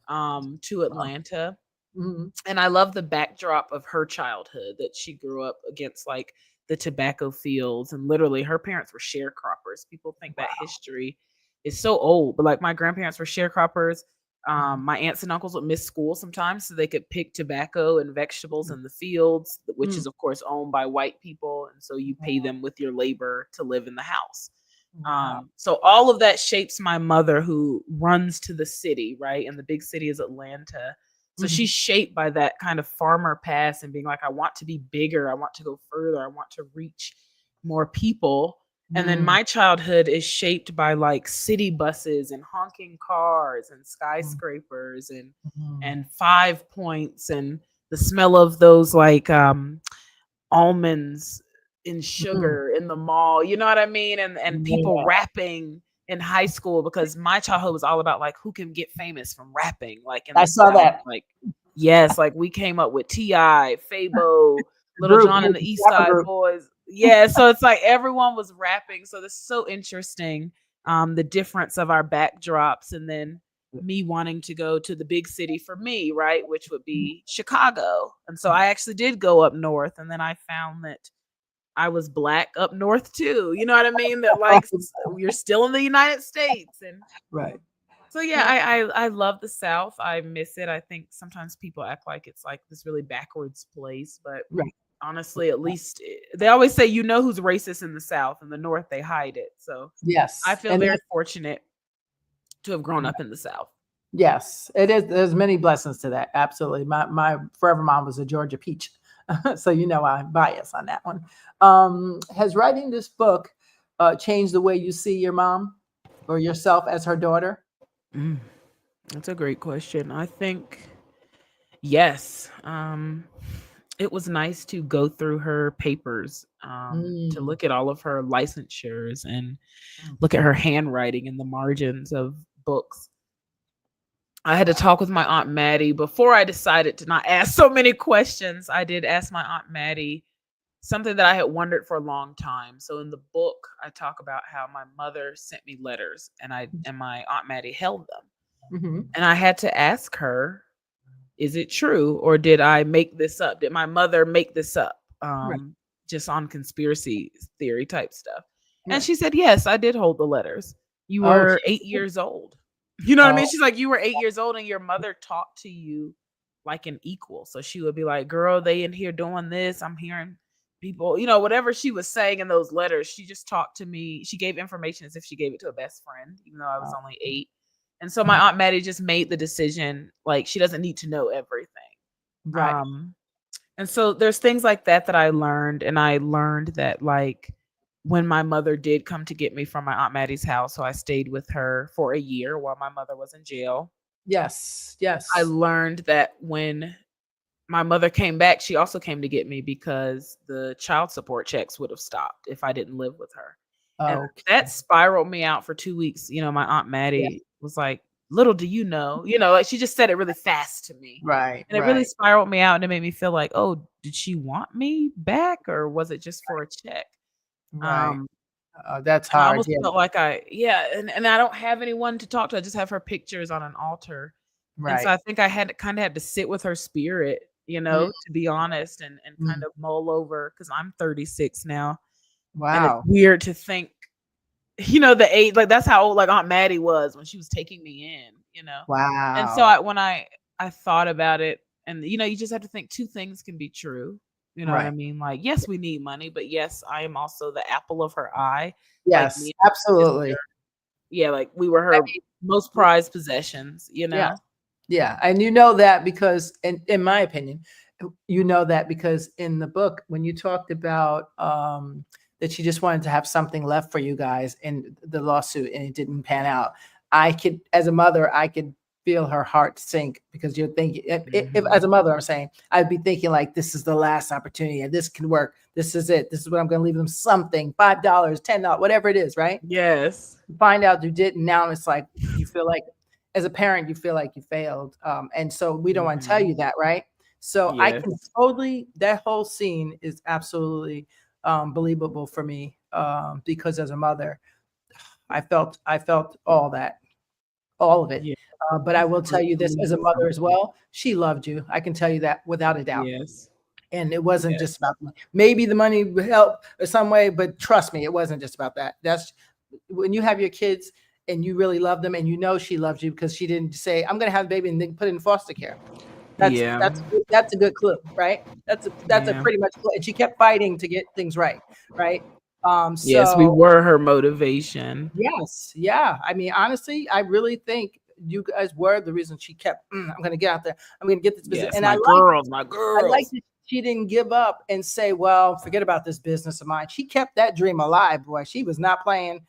Speaker 2: to Atlanta. And I love the backdrop of her childhood, that she grew up against the tobacco fields, and literally her parents were sharecroppers. People think that history is so old, but my grandparents were sharecroppers. My aunts and uncles would miss school sometimes so they could pick tobacco and vegetables in the fields, which is of course owned by white people. And so you pay them with your labor to live in the house. So all of that shapes my mother, who runs to the city, right? And the big city is Atlanta. So she's shaped by that kind of farmer past and being like, I want to be bigger. I want to go further. I want to reach more people. And then my childhood is shaped by city buses and honking cars and skyscrapers and 5 Points and the smell of those almonds in
Speaker 1: Mhm.
Speaker 2: sugar in the mall, you know what I mean? And people
Speaker 1: Yeah,
Speaker 2: rapping in high school, because my childhood was all about like who can get famous from rapping, like in
Speaker 1: I
Speaker 2: the
Speaker 1: saw
Speaker 2: South.
Speaker 1: that.
Speaker 2: Like, yes, like we came up with T.I., Fabo,
Speaker 1: The
Speaker 2: Little
Speaker 1: group,
Speaker 2: John and the
Speaker 1: the
Speaker 2: East
Speaker 1: rapper
Speaker 2: Side
Speaker 1: group.
Speaker 2: Boys. Yeah, so it's like everyone was rapping. So that's so interesting. The difference of our backdrops, and then me wanting to go to the big city for me, right, which would be Chicago. And so I actually did go up north, and then I found that I was black up north too. You know what I mean? That like you're still in the United States. And
Speaker 1: Right.
Speaker 2: so yeah,
Speaker 1: Yeah.
Speaker 2: I love the South. I miss it. I think sometimes people act like it's like this really backwards place, but
Speaker 1: Right.
Speaker 2: honestly, at least they always say you know who's racist in the South. In the North, they hide it. So I
Speaker 1: Yes.
Speaker 2: feel
Speaker 1: And
Speaker 2: very
Speaker 1: that,
Speaker 2: fortunate to have grown up in the South.
Speaker 1: yes, it is. There's many blessings to that. Absolutely. My forever mom was a Georgia peach. So I'm biased on that one. Has writing this book changed the way you see your mom or yourself as her daughter?
Speaker 2: Mm, that's a great question. I think yes. It was nice to go through her papers, to
Speaker 1: Mm.
Speaker 2: look at all of her licensures and look at her handwriting in the margins of books. I had to talk with my Aunt Maddie before I decided to not ask so many questions. I did ask my Aunt Maddie something that I had wondered for a long time. So in the book, I talk about how my mother sent me letters, and my Aunt Maddie held them.
Speaker 1: Hmm.
Speaker 2: And I had to ask her, is it true, or did I make this up? Did my mother make this up?
Speaker 1: Right.
Speaker 2: Just on conspiracy theory type stuff. And
Speaker 1: Right.
Speaker 2: she said, yes, I did hold the letters. You
Speaker 1: Oh,
Speaker 2: were 8 years old. You know what I mean?
Speaker 1: oh,
Speaker 2: She's like, you were 8 years old and your mother talked to you like an equal. So she would be like, girl, they in here doing this. I'm hearing people, whatever she was saying in those letters, she just talked to me. She gave information as if she gave it to a best friend, even though I was
Speaker 1: oh.
Speaker 2: only 8. And so my Aunt Maddie just made the decision, like she doesn't need to know everything.
Speaker 1: Right.
Speaker 2: Um, and so there's things like that that I learned, and I learned that like when my mother did come to get me from my Aunt Maddie's house, so I stayed with her for a year while my mother was in jail.
Speaker 1: Yes.
Speaker 2: I
Speaker 1: Yes.
Speaker 2: learned that when my mother came back, she also came to get me because the child support checks would have stopped if I didn't live with her. And that
Speaker 1: Okay.
Speaker 2: spiraled me out for 2 weeks. My Aunt
Speaker 1: Yeah.
Speaker 2: Maddie was like, little do you know, like she just said it really fast to me.
Speaker 1: Right.
Speaker 2: And it really
Speaker 1: Right.
Speaker 2: spiraled me out, and it made me feel like, oh, did she want me back, or was it just for a check?
Speaker 1: Right.
Speaker 2: Um,
Speaker 1: That's
Speaker 2: and I
Speaker 1: hard.
Speaker 2: almost
Speaker 1: Yeah.
Speaker 2: felt like yeah, and I don't have anyone to talk to. I just have her pictures on an altar. And so
Speaker 1: Right.
Speaker 2: I think I had to sit with her spirit,
Speaker 1: Mm,
Speaker 2: to be honest, and kind
Speaker 1: mm.
Speaker 2: of mull over, because I'm 36 now. And it's
Speaker 1: Wow.
Speaker 2: weird to think, the age, like that's how old like Aunt Maddie was when she was taking me in. And so
Speaker 1: Wow.
Speaker 2: when I thought about it, and you just have to think two things can be true. You know what I
Speaker 1: Right.
Speaker 2: mean? Like, yes, we need money, but yes, I am also the apple of her eye. Like
Speaker 1: Yes.
Speaker 2: me and my
Speaker 1: Absolutely.
Speaker 2: sister, yeah, like we were
Speaker 1: I
Speaker 2: her
Speaker 1: mean,
Speaker 2: most prized possessions.
Speaker 1: yes. Yeah. And that because, in my opinion, that because in the book, when you talked about that she just wanted to have something left for you guys in the lawsuit and it didn't pan out, I could, as a mother, I could feel her heart sink because you're thinking, if
Speaker 2: Mhm.
Speaker 1: as a mother, I'm saying, I'd be thinking like, this is the last opportunity and this can work. This is it. This is what I'm going to leave them something, $5, $10, whatever it is, right?
Speaker 2: Yes.
Speaker 1: Find out you didn't. Now it's like you feel like, as a parent, you feel like you failed, and so we don't want to tell
Speaker 2: Mhm.
Speaker 1: you that, right? So I
Speaker 2: Yes.
Speaker 1: can totally, that whole scene is absolutely believable for me, because as a mother, I felt all of it.
Speaker 2: Yeah.
Speaker 1: But I
Speaker 2: It's
Speaker 1: will
Speaker 2: hard
Speaker 1: tell you
Speaker 2: to
Speaker 1: this,
Speaker 2: leave
Speaker 1: as a mother as
Speaker 2: something.
Speaker 1: well, she loved you. I can tell you that without a doubt.
Speaker 2: Yes.
Speaker 1: And it wasn't
Speaker 2: Yes.
Speaker 1: just about the money. Maybe the money would help in some way, but trust me, it wasn't just about that. That's when you have your kids and you really love them, and she loves you because she didn't say, "I'm going to have a baby and then put it in foster care." That's
Speaker 2: Yeah.
Speaker 1: that's that's a good clue, right? That's a
Speaker 2: Yeah.
Speaker 1: pretty much clue. And she kept fighting to get things right, right?
Speaker 2: Yes, we
Speaker 1: So
Speaker 2: were her motivation.
Speaker 1: yes, yeah. I mean, honestly, I really think you guys were the reason she kept. I'm going to get out there. I'm going to get this business,
Speaker 2: Yes,
Speaker 1: and
Speaker 2: my girls, my
Speaker 1: I like
Speaker 2: girls.
Speaker 1: that she didn't give up and say, "Well, forget about this business of mine." She kept that dream alive, boy. She was not playing,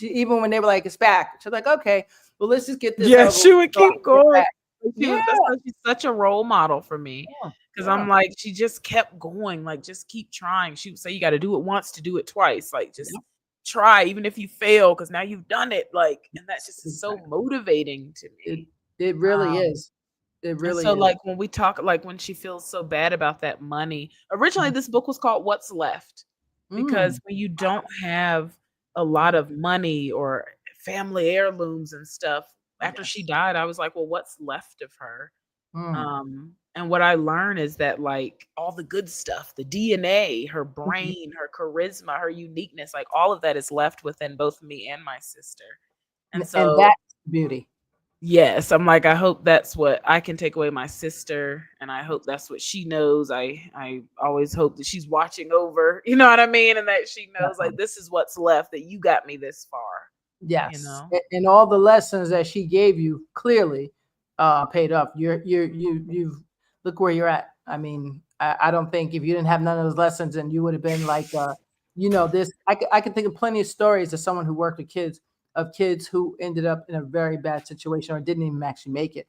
Speaker 1: even when they were like, "It's back." She's like, "Okay, well, let's just get this
Speaker 2: Yeah,
Speaker 1: over
Speaker 2: she
Speaker 1: with
Speaker 2: would
Speaker 1: so I
Speaker 2: keep
Speaker 1: can get
Speaker 2: going.
Speaker 1: back."
Speaker 2: She
Speaker 1: Yeah,
Speaker 2: was That's why she's such a role model for me. Because I'm like, she just kept going, like, just keep trying. She would say, you got to do it once to do it twice. Like, just
Speaker 1: Yep.
Speaker 2: try, even if you fail, because now you've done it. Like, and that just is so
Speaker 1: Exactly.
Speaker 2: motivating to
Speaker 1: It
Speaker 2: me.
Speaker 1: it really
Speaker 2: Um,
Speaker 1: is. It
Speaker 2: and
Speaker 1: really
Speaker 2: so,
Speaker 1: is.
Speaker 2: like, when we talk, like, when she feels so bad about that money, originally this book was called What's Left, because
Speaker 1: Mm.
Speaker 2: when you don't have a lot of money or family heirlooms and stuff, after she
Speaker 1: Yes.
Speaker 2: died, I was like, well, what's left of her?
Speaker 1: Mm.
Speaker 2: And what I learned is that, like, all the good stuff, the DNA, her
Speaker 1: Mhm.
Speaker 2: brain, her charisma, her uniqueness, like, all of that is left within both me and my sister. And
Speaker 1: And
Speaker 2: so,
Speaker 1: that's beauty.
Speaker 2: yes, I'm like, I hope that's what I can take away my sister, and I hope that's what she knows. I always hope that she's watching over, you know what I mean, and that she knows, like,
Speaker 1: Definitely.
Speaker 2: this is what's left, that you got me this far, you
Speaker 1: Yes.
Speaker 2: know.
Speaker 1: And all the lessons that she gave you clearly paid off. You've look where you're at. I mean, I don't think if you didn't have none of those lessons and you would have been like this I could think of plenty of stories of someone who worked with kids of kids who ended up in a very bad situation or didn't even actually make it.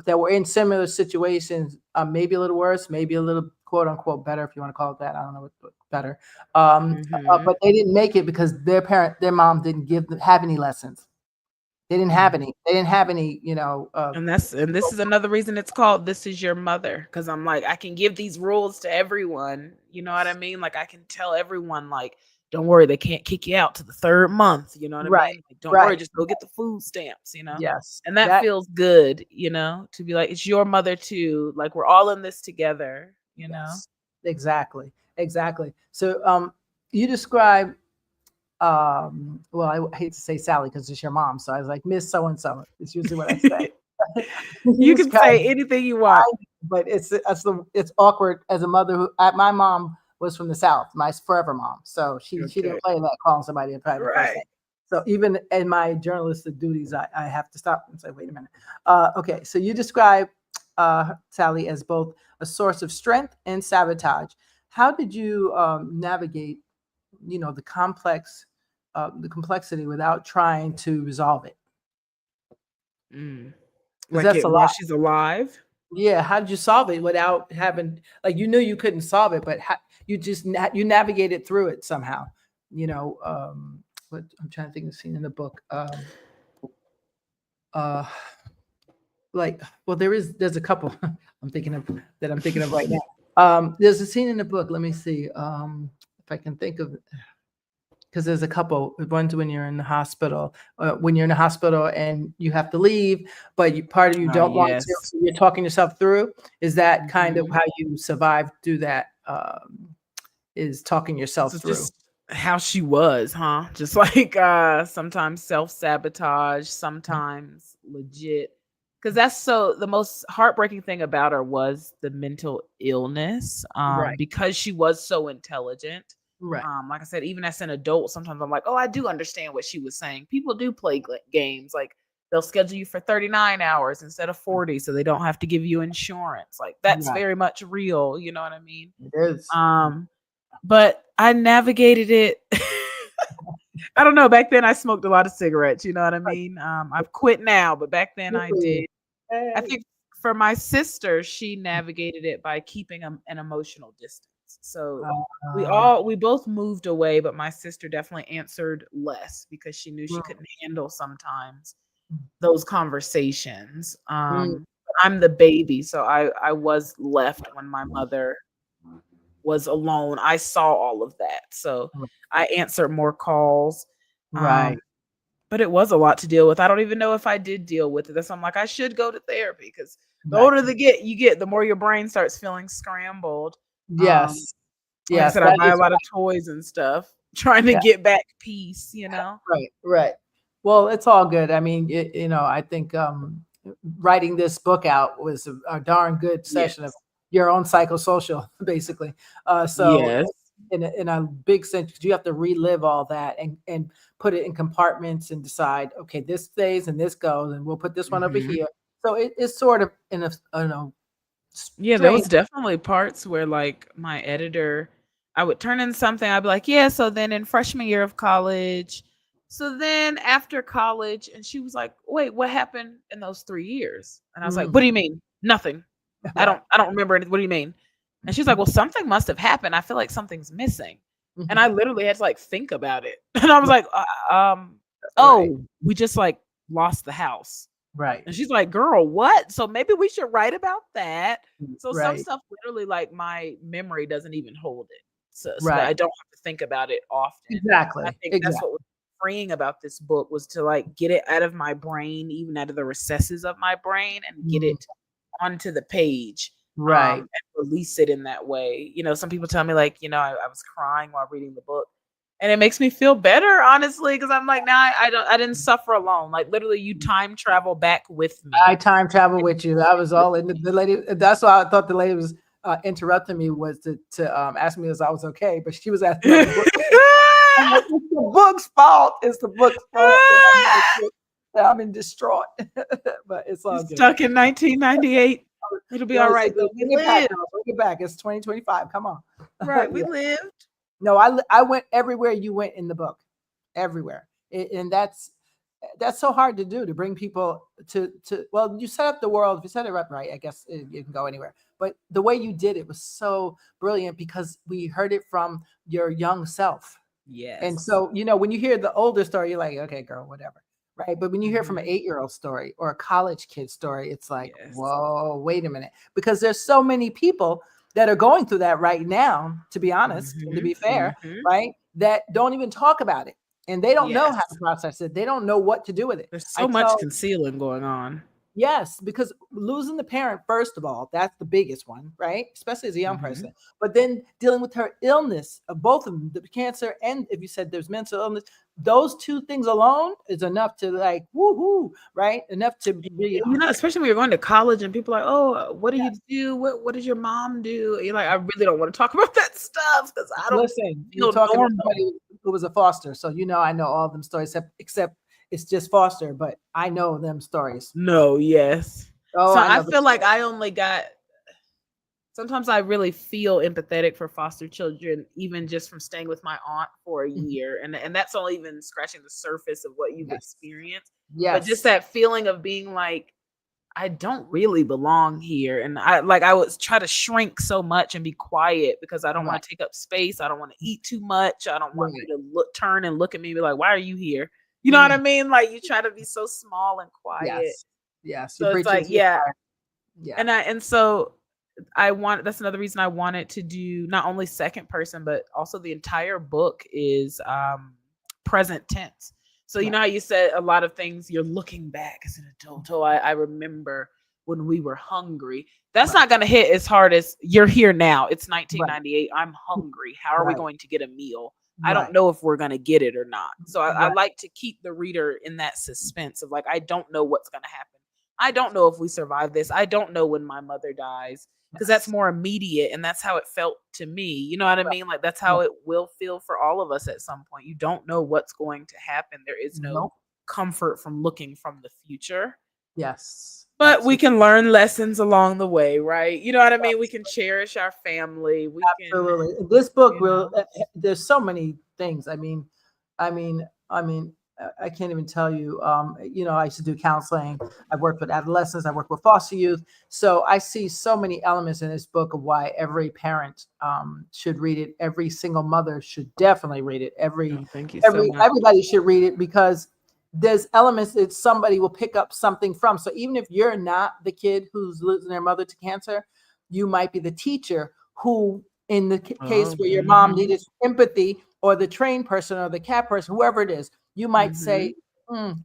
Speaker 1: That were in similar situations, maybe a little worse, maybe a little quote unquote better, if you want to call it that. I don't know what better.
Speaker 2: Mhm.
Speaker 1: But they didn't make it because their mom didn't have any lessons. They didn't have
Speaker 2: Mhm.
Speaker 1: any. They didn't have any.
Speaker 2: And this is another reason it's called This Is Your Mother, because I'm like, I can give these rules to everyone. You know what I mean? Like, I can tell everyone, like, don't worry, they can't kick you out to the third month. You know what I
Speaker 1: Right,
Speaker 2: mean? Like, don't worry,
Speaker 1: right.
Speaker 2: just go get the food stamps, you know?
Speaker 1: Yes,
Speaker 2: And that
Speaker 1: that
Speaker 2: feels good, you know, to be like, it's your mother too. Like, we're all in this together, you know?
Speaker 1: yes, exactly, exactly. So, you describe well, I hate to say Sally because it's your mom, so I was like Miss So and So. It's usually what I say. You
Speaker 2: You can
Speaker 1: describe
Speaker 2: say anything you want.
Speaker 1: but it's awkward as a mother who my mom was from the South, my forever mom. So she
Speaker 2: Okay.
Speaker 1: didn't play that calling somebody a private first
Speaker 2: Right.
Speaker 1: name. So even in my journalistic duties, I have to stop and say, wait a minute. Okay, so you describe Sally as both a source of strength and sabotage. How did you navigate, the complexity without trying to resolve it?
Speaker 2: Mm.
Speaker 1: Because
Speaker 2: Like
Speaker 1: that's
Speaker 2: it
Speaker 1: a
Speaker 2: while
Speaker 1: lot.
Speaker 2: she's alive.
Speaker 1: Yeah, how did you solve it without having like you knew you couldn't solve it, but you navigated through it somehow. You know, what I'm trying to think of the scene in the book. Uh, like, well, there's a couple I'm thinking of right now. There's a scene in the book. Let me see if I can think of because there's a couple. One's when you're in the hospital and you have to leave, but part of you don't want to,
Speaker 2: Yes.
Speaker 1: so you're talking yourself through. Is that kind of
Speaker 2: Mhm.
Speaker 1: how you survive through that? Is talking yourself
Speaker 2: So
Speaker 1: through?
Speaker 2: just how she was, huh? Just like sometimes self-sabotage, sometimes legit. Cuz that's so the most heartbreaking thing about her was the mental illness
Speaker 1: Right,
Speaker 2: because she was so intelligent.
Speaker 1: right,
Speaker 2: Like I said, even as an adult, sometimes I'm like, "Oh, I do understand what she was saying." People do play games like they'll schedule you for 39 hours instead of 40 so they don't have to give you insurance. Like that's
Speaker 1: right.
Speaker 2: very much real, you know what I mean?
Speaker 1: It is.
Speaker 2: Um but I navigated it. I don't know, back then I smoked a lot of cigarettes, you know what I
Speaker 1: Right.
Speaker 2: mean? I've quit now, but back then
Speaker 1: Good
Speaker 2: I
Speaker 1: for you.
Speaker 2: did. I
Speaker 1: Hey.
Speaker 2: think for my sister, she navigated it by keeping an emotional distance. So we both moved away, but my sister definitely answered less because she knew she couldn't handle sometimes those conversations.
Speaker 1: mm,
Speaker 2: I'm the baby, so I was left when my mother was alone. I saw all of that. So
Speaker 1: mm,
Speaker 2: I answered more calls. Um,
Speaker 1: right,
Speaker 2: but it was a lot to deal with. I don't even know if I did deal with it. That's why I'm like, I should go to therapy because the
Speaker 1: right.
Speaker 2: older you get, the more your brain starts feeling scrambled. Um,
Speaker 1: Yes,
Speaker 2: like I
Speaker 1: yes.
Speaker 2: said, I
Speaker 1: That
Speaker 2: buy a
Speaker 1: is
Speaker 2: lot of toys and stuff, trying to
Speaker 1: yeah.
Speaker 2: get back peace, you know?
Speaker 1: Right, right. Well, it's all good. I mean, I think writing this book out was a darn good session of
Speaker 2: Yes.
Speaker 1: your own psychosocial, basically. So,
Speaker 2: Yes.
Speaker 1: in a big sense, 'cause you have to relive all that and put it in compartments and decide, okay, this stays and this goes, and we'll put this one over
Speaker 2: Mhm.
Speaker 1: here. So it's sort of in a, I don't know,
Speaker 2: Yeah, there was
Speaker 1: strange.
Speaker 2: definitely parts where, like, my editor I would turn in something, I'd be like, "Yeah, so then in freshman year of college, so then after college," and she was like, "Wait, what happened in those 3 years?" And I was like, "What
Speaker 1: Mm,
Speaker 2: do you mean? Nothing." I don't remember anything. What do you mean? And she's like, well, something must have happened. I feel like something's missing. And I
Speaker 1: Mhm.
Speaker 2: literally had to like think about it. And I was like,
Speaker 1: Right.
Speaker 2: oh, we just like lost the house.
Speaker 1: Right.
Speaker 2: And she's like, girl, what? So maybe we should write about that. So some
Speaker 1: Right.
Speaker 2: stuff literally like my memory doesn't even hold it. So that I
Speaker 1: Right.
Speaker 2: don't have to think about it often. I
Speaker 1: Exactly.
Speaker 2: think that's what
Speaker 1: Exactly.
Speaker 2: was freeing about this book was to like get it out of my brain, even out of the recesses of my brain and get
Speaker 1: Mhm.
Speaker 2: it onto the page,
Speaker 1: Right.
Speaker 2: and release it in that way. Some people tell me like, I was crying while reading the book, and it makes me feel better, honestly, because I'm like, now I didn't suffer alone. Like literally, you time travel back with
Speaker 1: I
Speaker 2: me.
Speaker 1: time travel
Speaker 2: And
Speaker 1: with you. I was all in the lady. That's why I thought the lady was interrupting me was to ask me if I was okay, but she was asking about the book. I'm like, it's the book's fault. It's the book's fault that I'm in distraught. But it's all good.
Speaker 2: Stuck in 1998. It'll be all
Speaker 1: Yo,
Speaker 2: right though. We
Speaker 1: bring it back,
Speaker 2: lived.
Speaker 1: girl. Bring it back. It's 2025. Come on.
Speaker 2: Right, we
Speaker 1: Yeah.
Speaker 2: lived.
Speaker 1: No, I went everywhere you went in the book, everywhere, and that's so hard to do, to bring people to. Well, you set up the world. If you set it up right, I guess you can go anywhere. But the way you did it was so brilliant because we heard it from your young self. And
Speaker 2: Yes.
Speaker 1: so, when you hear the older story, you're like, okay, girl, whatever. Right. But when you hear from an
Speaker 2: Mhm.
Speaker 1: 8-year-old story or a college kid story, it's like,
Speaker 2: Yes.
Speaker 1: whoa, wait a minute. Because there's so many people that are going through that right now, to be honest, and to
Speaker 2: Mhm.
Speaker 1: be fair,
Speaker 2: Mhm.
Speaker 1: right, that don't even talk about it. And they don't know how to
Speaker 2: Yes.
Speaker 1: process it. They don't know what to do with it.
Speaker 2: There's
Speaker 1: I
Speaker 2: so much
Speaker 1: tell
Speaker 2: concealing going on.
Speaker 1: Yes, because losing the parent, first of all, that's the biggest one, right? Especially as a young person.
Speaker 2: Mhm.
Speaker 1: But then dealing with her illness, both of them, the cancer, and if you said there's mental illness, those two things alone is enough to like, woohoo, right? Enough to be,
Speaker 2: Especially when you're going to college and people are like, "Oh, what do
Speaker 1: yeah,
Speaker 2: you do? What does your mom do?" And you're like, "I really don't want to talk about that stuff because I don't
Speaker 1: listen, you're
Speaker 2: feel
Speaker 1: talking to
Speaker 2: normal."
Speaker 1: somebody who was a foster. So, I know all of them stories, except it's just foster, but I know them stories.
Speaker 2: No, yes.
Speaker 1: Oh,
Speaker 2: So
Speaker 1: I
Speaker 2: I
Speaker 1: know the
Speaker 2: feel like
Speaker 1: stories.
Speaker 2: I only got sometimes I really feel empathetic for foster children, even just from staying with my aunt for a
Speaker 1: Mhm.
Speaker 2: year, and that's only even scratching the surface of what you've
Speaker 1: Yes.
Speaker 2: experienced. But just
Speaker 1: Yes.
Speaker 2: that feeling of being like, I don't really belong here, and I would try to shrink so much and be quiet because I don't
Speaker 1: Right.
Speaker 2: want to take up space. I don't want to eat too much. I don't want
Speaker 1: Right.
Speaker 2: you to turn and look at me and be like, "Why are you here?" You know what I
Speaker 1: Mm.
Speaker 2: mean? Like you try to be so small and quiet.
Speaker 1: Yes. Yes. You're
Speaker 2: So it's
Speaker 1: preaching
Speaker 2: like,
Speaker 1: to the
Speaker 2: yeah,
Speaker 1: choir. Yeah.
Speaker 2: and so that's another reason I wanted to do not only second person, but also the entire book is present tense. So you
Speaker 1: Right.
Speaker 2: know how you said a lot of things you're looking back as an adult. Oh, I remember when we were hungry. That's
Speaker 1: Right.
Speaker 2: not going to hit as hard as you're here now. It's
Speaker 1: Right.
Speaker 2: 1998. I'm hungry. How are we
Speaker 1: Right.
Speaker 2: going to get a meal? I don't
Speaker 1: Right.
Speaker 2: know if we're going to get it or not. So I
Speaker 1: Right.
Speaker 2: like to keep the reader in that suspense of like, I don't know what's going to happen. I don't know if we survive this. I don't know when my mother dies because that's
Speaker 1: Yes.
Speaker 2: more immediate and that's how it felt to me. You know what I
Speaker 1: Right.
Speaker 2: mean? Like that's
Speaker 1: Right.
Speaker 2: how it will feel for all of us at some point. You don't know what's going to happen. There is no
Speaker 1: Nope.
Speaker 2: comfort from looking from the future.
Speaker 1: Yes.
Speaker 2: But we
Speaker 1: Absolutely.
Speaker 2: can learn lessons along the way, right? You know what I mean? We can cherish our family. We can,
Speaker 1: Absolutely. This book
Speaker 2: you know.
Speaker 1: there's so many things. I can't even tell you. I used to do counseling. I worked with adolescents. I worked with foster youth. So I see so many elements in this book of why every parent should read it. Every single mother should definitely read it.
Speaker 2: Oh, thank you so much.
Speaker 1: Everybody should read it because there's elements that somebody will pick up something from. So even if you're not the kid who's losing their mother to cancer, you might be the teacher who, in the case
Speaker 2: Oh,
Speaker 1: where your mom
Speaker 2: mhm,
Speaker 1: needed empathy, or the trained person or the cab person, whoever it is, you might
Speaker 2: mhm.
Speaker 1: say,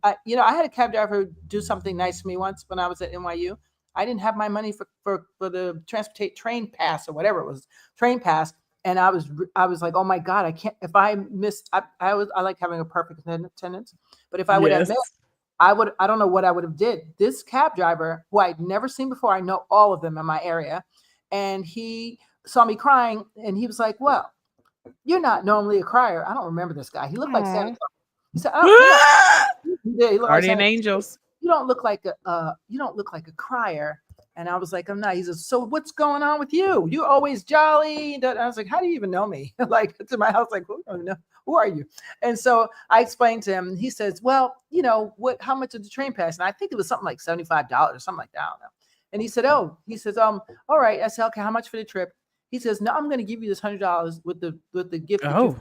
Speaker 1: I had a cab driver do something nice to me once when I was at NYU. I didn't have my money for the transportate train pass or whatever it was, train pass. And I was like, oh my God, I can't, if I missed, I like having a perfect attendance, but if I would have
Speaker 2: Yes.
Speaker 1: missed, I don't know what I would have did. This cab driver who I'd never seen before, I know all of them in my area, and he saw me crying and he was like, well, you're not normally a crier. I don't remember this guy. He looked like Santa
Speaker 2: Aw.
Speaker 1: Claus. He said, oh, you don't, yeah, he looked like
Speaker 2: Guardian
Speaker 1: Santa Claus.
Speaker 2: angels.
Speaker 1: You don't look like a crier. And I was like, I'm not. He says, so what's going on with you? You're always jolly. And I was like, how do you even know me? Like to my house, like, who are you? And so I explained to him, and he says, well, how much is the train pass? And I think it was something like $75 or something like that. I don't know. And he said, oh, he says, all right. I said, okay, how much for the trip? He says, no, I'm going to give you this $100 with the gift
Speaker 2: Oh.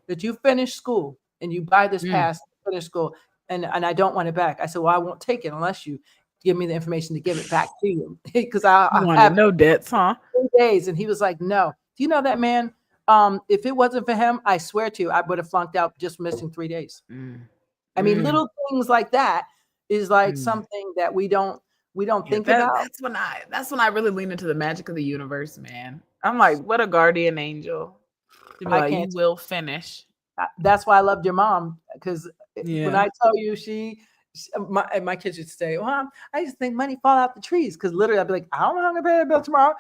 Speaker 1: that you finish school and you buy this
Speaker 2: Mm.
Speaker 1: pass, finish school, and I don't want it back. I said, well, I won't take it unless you give me the information to give it back to you, because
Speaker 2: You
Speaker 1: I
Speaker 2: wanted
Speaker 1: have
Speaker 2: no debts, huh?
Speaker 1: 3 days. And he was like, no. Do you know that man? If it wasn't for him, I swear to you, I would have flunked out just missing 3 days.
Speaker 2: Mm.
Speaker 1: I mean,
Speaker 2: Mm.
Speaker 1: little things like that is like
Speaker 2: Mm.
Speaker 1: something that we don't
Speaker 2: Yeah,
Speaker 1: think about.
Speaker 2: that's when I really lean into the magic of the universe, man. I'm like, what a guardian angel to be
Speaker 1: I
Speaker 2: like, you
Speaker 1: can't.
Speaker 2: will finish.
Speaker 1: That's why I loved your mom, because when
Speaker 2: Yeah.
Speaker 1: I tell you my kids would say, well, I just think money fall out the trees, because literally I'd be like, I don't know how to pay the bill tomorrow.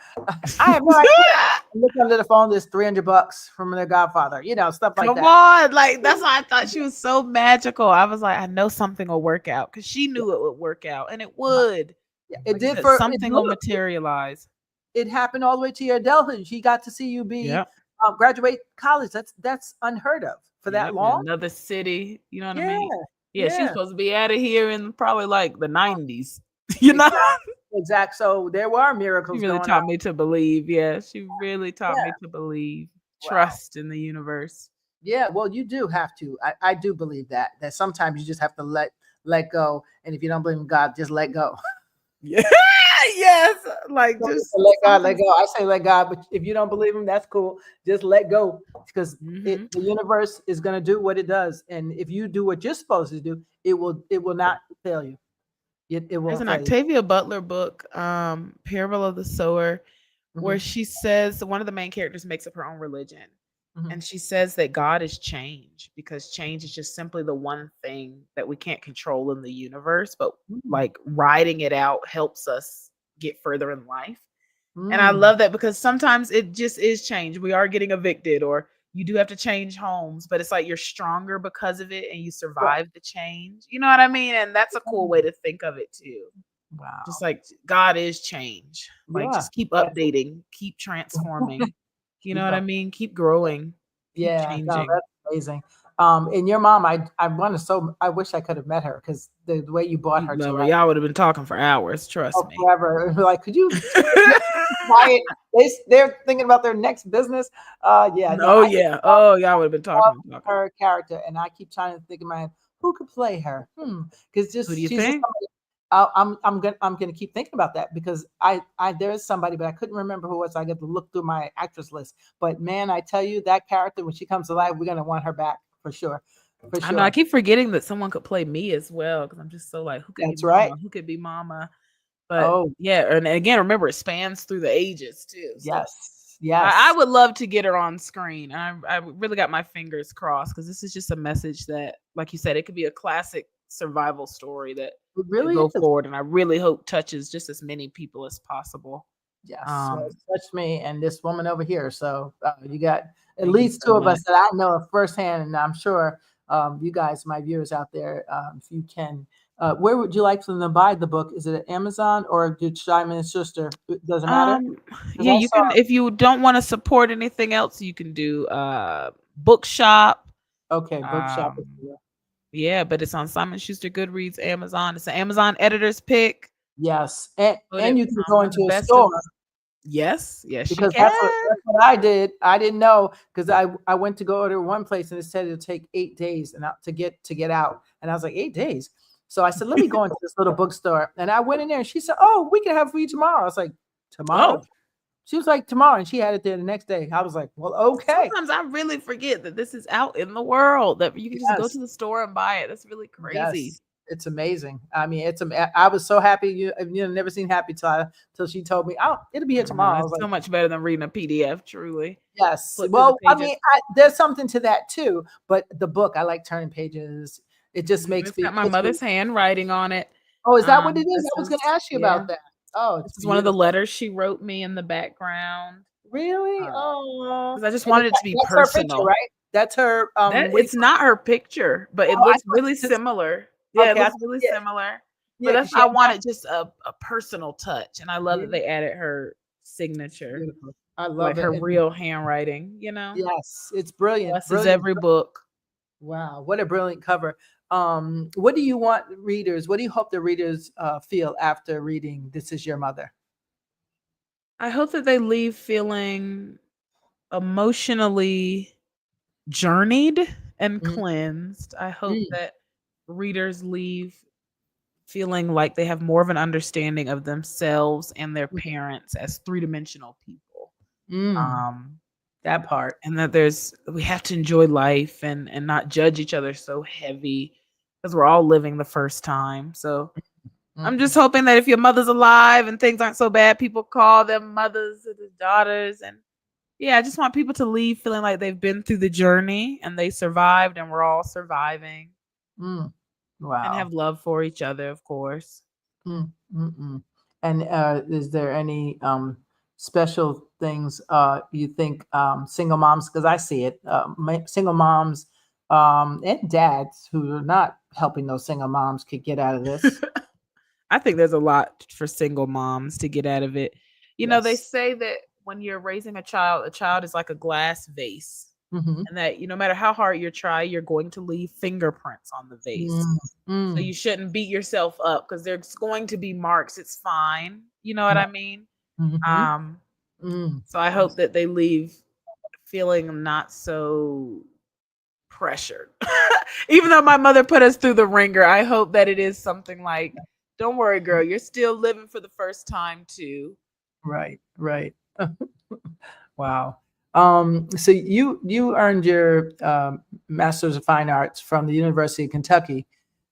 Speaker 1: I have no idea. I look under the phone, there's $300 from their godfather, stuff like
Speaker 2: Come
Speaker 1: that.
Speaker 2: on. Like, that's why I thought she was so magical. I was like, I know something will work out, because she knew it would work out, and it would.
Speaker 1: It
Speaker 2: Like you
Speaker 1: did
Speaker 2: said,
Speaker 1: for
Speaker 2: something will materialize.
Speaker 1: it happened all the way to your adulthood. She got to see you
Speaker 2: Yep.
Speaker 1: graduate college. That's unheard of for that
Speaker 2: Yep. In
Speaker 1: long.
Speaker 2: another city. You know what I
Speaker 1: Yeah,
Speaker 2: mean? Yeah, she was
Speaker 1: yeah.
Speaker 2: supposed to be out of here in probably like the 90s. You know?
Speaker 1: Exact. So there were
Speaker 2: She
Speaker 1: miracles
Speaker 2: really
Speaker 1: going on.
Speaker 2: taught me to believe. Yeah, she really taught me to believe.
Speaker 1: Wow.
Speaker 2: Trust in the universe.
Speaker 1: Yeah, well, you do have to. I do believe that sometimes you just have to let go. And if you don't believe in God, just let go.
Speaker 2: Yeah. Yes. Like just
Speaker 1: Let God, let go. I say let God, but if you don't believe him, that's cool. Just let go, because the universe is going to do what it does. And if you do what you're supposed to do, it will not fail you. It
Speaker 2: There's
Speaker 1: won't
Speaker 2: an
Speaker 1: fail you.
Speaker 2: Octavia Butler book, Parable of the Sower, where she says one of the main characters makes up her own religion. And she says that God is change, because change is just simply the one thing that we can't control in the universe, but like riding it out helps us get further in life. And I love that, because sometimes it just is change. We are getting evicted, or you do have to change homes, but it's like you're stronger because of it and you survive the change. You know what I mean? And that's a cool way to think of it too.
Speaker 1: Wow.
Speaker 2: Just like God is change. Like
Speaker 1: Yeah.
Speaker 2: just keep updating, keep transforming. You know what I mean? Keep growing, keep
Speaker 1: Yeah, no,
Speaker 2: changing.
Speaker 1: that's amazing. And your mom, I wish I could have met her, because the way you brought her to life.
Speaker 2: Y'all would have been talking for hours, trust me.
Speaker 1: Forever. Like, could you quiet? They're thinking about their next business. Yeah. No,
Speaker 2: Oh, y'all would have been talking.
Speaker 1: Her character, and I keep trying to think in my head, who could play her? Because
Speaker 2: Who do you
Speaker 1: she's
Speaker 2: think?
Speaker 1: I'm gonna keep thinking about that, because there is somebody, but I couldn't remember who it was. I got to look through my actress list. But man, I tell you, that character, when she comes to life, we're gonna want her back for sure. For sure.
Speaker 2: I know. I keep forgetting that someone could play me as well, because I'm just so like, who could
Speaker 1: That's
Speaker 2: be mama?
Speaker 1: right.
Speaker 2: Who could be mama? But yeah, and again, remember, it spans through the ages too. So
Speaker 1: Yes.
Speaker 2: I would love to get her on screen. I really got my fingers crossed, because this is just a message that, like you said, it could be a classic survival story that
Speaker 1: it really
Speaker 2: go
Speaker 1: is.
Speaker 2: forward, and I really hope touches just as many people as possible.
Speaker 1: Yes, well, it touched me and this woman over here. So you got at
Speaker 2: Thank
Speaker 1: least
Speaker 2: you so
Speaker 1: two of us
Speaker 2: much.
Speaker 1: that I know of firsthand, and I'm sure you guys, my viewers out there, if you can, where would you like them to buy the book? Is it at Amazon, or did Simon and Sister? It doesn't matter.
Speaker 2: Yeah, you can, if you don't want to support anything else, you can do Bookshop.
Speaker 1: Okay, Bookshop.
Speaker 2: Yeah, but it's on Simon Schuster, Goodreads, Amazon. It's an Amazon editor's pick.
Speaker 1: Yes, and you can go into a store.
Speaker 2: Yes,
Speaker 1: because that's what I did. I didn't know, because I went to go order one place and it said it'll take 8 days and to get out, and I was like, 8 days. So I said, let me go into this little bookstore, and I went in there and she said, oh, we can have it for you tomorrow. I was like, tomorrow? She was like, tomorrow, and she had it there the next day. I was like, well, okay.
Speaker 2: Sometimes I really forget that this is out in the world, that you can just go to the store and buy it. That's really crazy.
Speaker 1: Yes. It's amazing. I mean, I was so happy. You never seen happy till she told me, oh, it'll be here tomorrow.
Speaker 2: It's so much better than reading a PDF, truly.
Speaker 1: Yes. Well, I mean, there's something to that too. But the book, I like turning pages. It just makes me.
Speaker 2: Got my mother's handwriting on it.
Speaker 1: Oh, is that what it is? I was going to ask you about that. Oh,
Speaker 2: this is one of the letters she wrote me in the background.
Speaker 1: Really? Oh,
Speaker 2: because I just wanted it to be personal.
Speaker 1: Her picture, right? That's her.
Speaker 2: It's not her picture, but it looks really similar. Yeah, it looks really similar. But that's I wanted just a personal touch, and I love that they added her signature.
Speaker 1: Beautiful. I love
Speaker 2: like her real handwriting. You know.
Speaker 1: Yes, it's brilliant.
Speaker 2: This is every book.
Speaker 1: Wow, what a brilliant cover. What do you want readers? What do you hope the readers feel after reading This Is Your Mother?
Speaker 2: I hope that they leave feeling emotionally journeyed and
Speaker 1: Mm,
Speaker 2: cleansed. I hope
Speaker 1: mm,
Speaker 2: that readers leave feeling like they have more of an understanding of themselves and their parents as three-dimensional people.
Speaker 1: mm,
Speaker 2: Um,
Speaker 1: that part.
Speaker 2: and that we have to enjoy life and not judge each other so heavy because we're all living the first time. So I'm just
Speaker 1: Mm,
Speaker 2: hoping that if your mother's alive and things aren't so bad, people call them mothers or the daughters. And yeah, I just want people to leave feeling like they've been through the journey and they survived and we're all surviving
Speaker 1: mm.
Speaker 2: and
Speaker 1: Wow.
Speaker 2: have love for each other, of course.
Speaker 1: Mm, mm. And is there any special things you think single moms, because I see it, single moms and dads who are not helping those single moms could get out of this?
Speaker 2: I think there's a lot for single moms to get out of it. You know, they
Speaker 1: Yes.
Speaker 2: say that when you're raising a child is like a glass vase.
Speaker 1: Mm-hmm.
Speaker 2: And that no matter how hard you try, you're going to leave fingerprints on the vase.
Speaker 1: Mm,
Speaker 2: So
Speaker 1: mm,
Speaker 2: you shouldn't beat yourself up because there's going to be marks. It's fine. You know what I mean?
Speaker 1: mm-hmm.
Speaker 2: Um,
Speaker 1: Mm.
Speaker 2: so I hope that they leave feeling not so pressured. Even though my mother put us through the ringer, I hope that it is something like, don't worry, girl, you're still living for the first time too.
Speaker 1: Right, right. Wow. So you earned your Master's of Fine Arts from the University of Kentucky.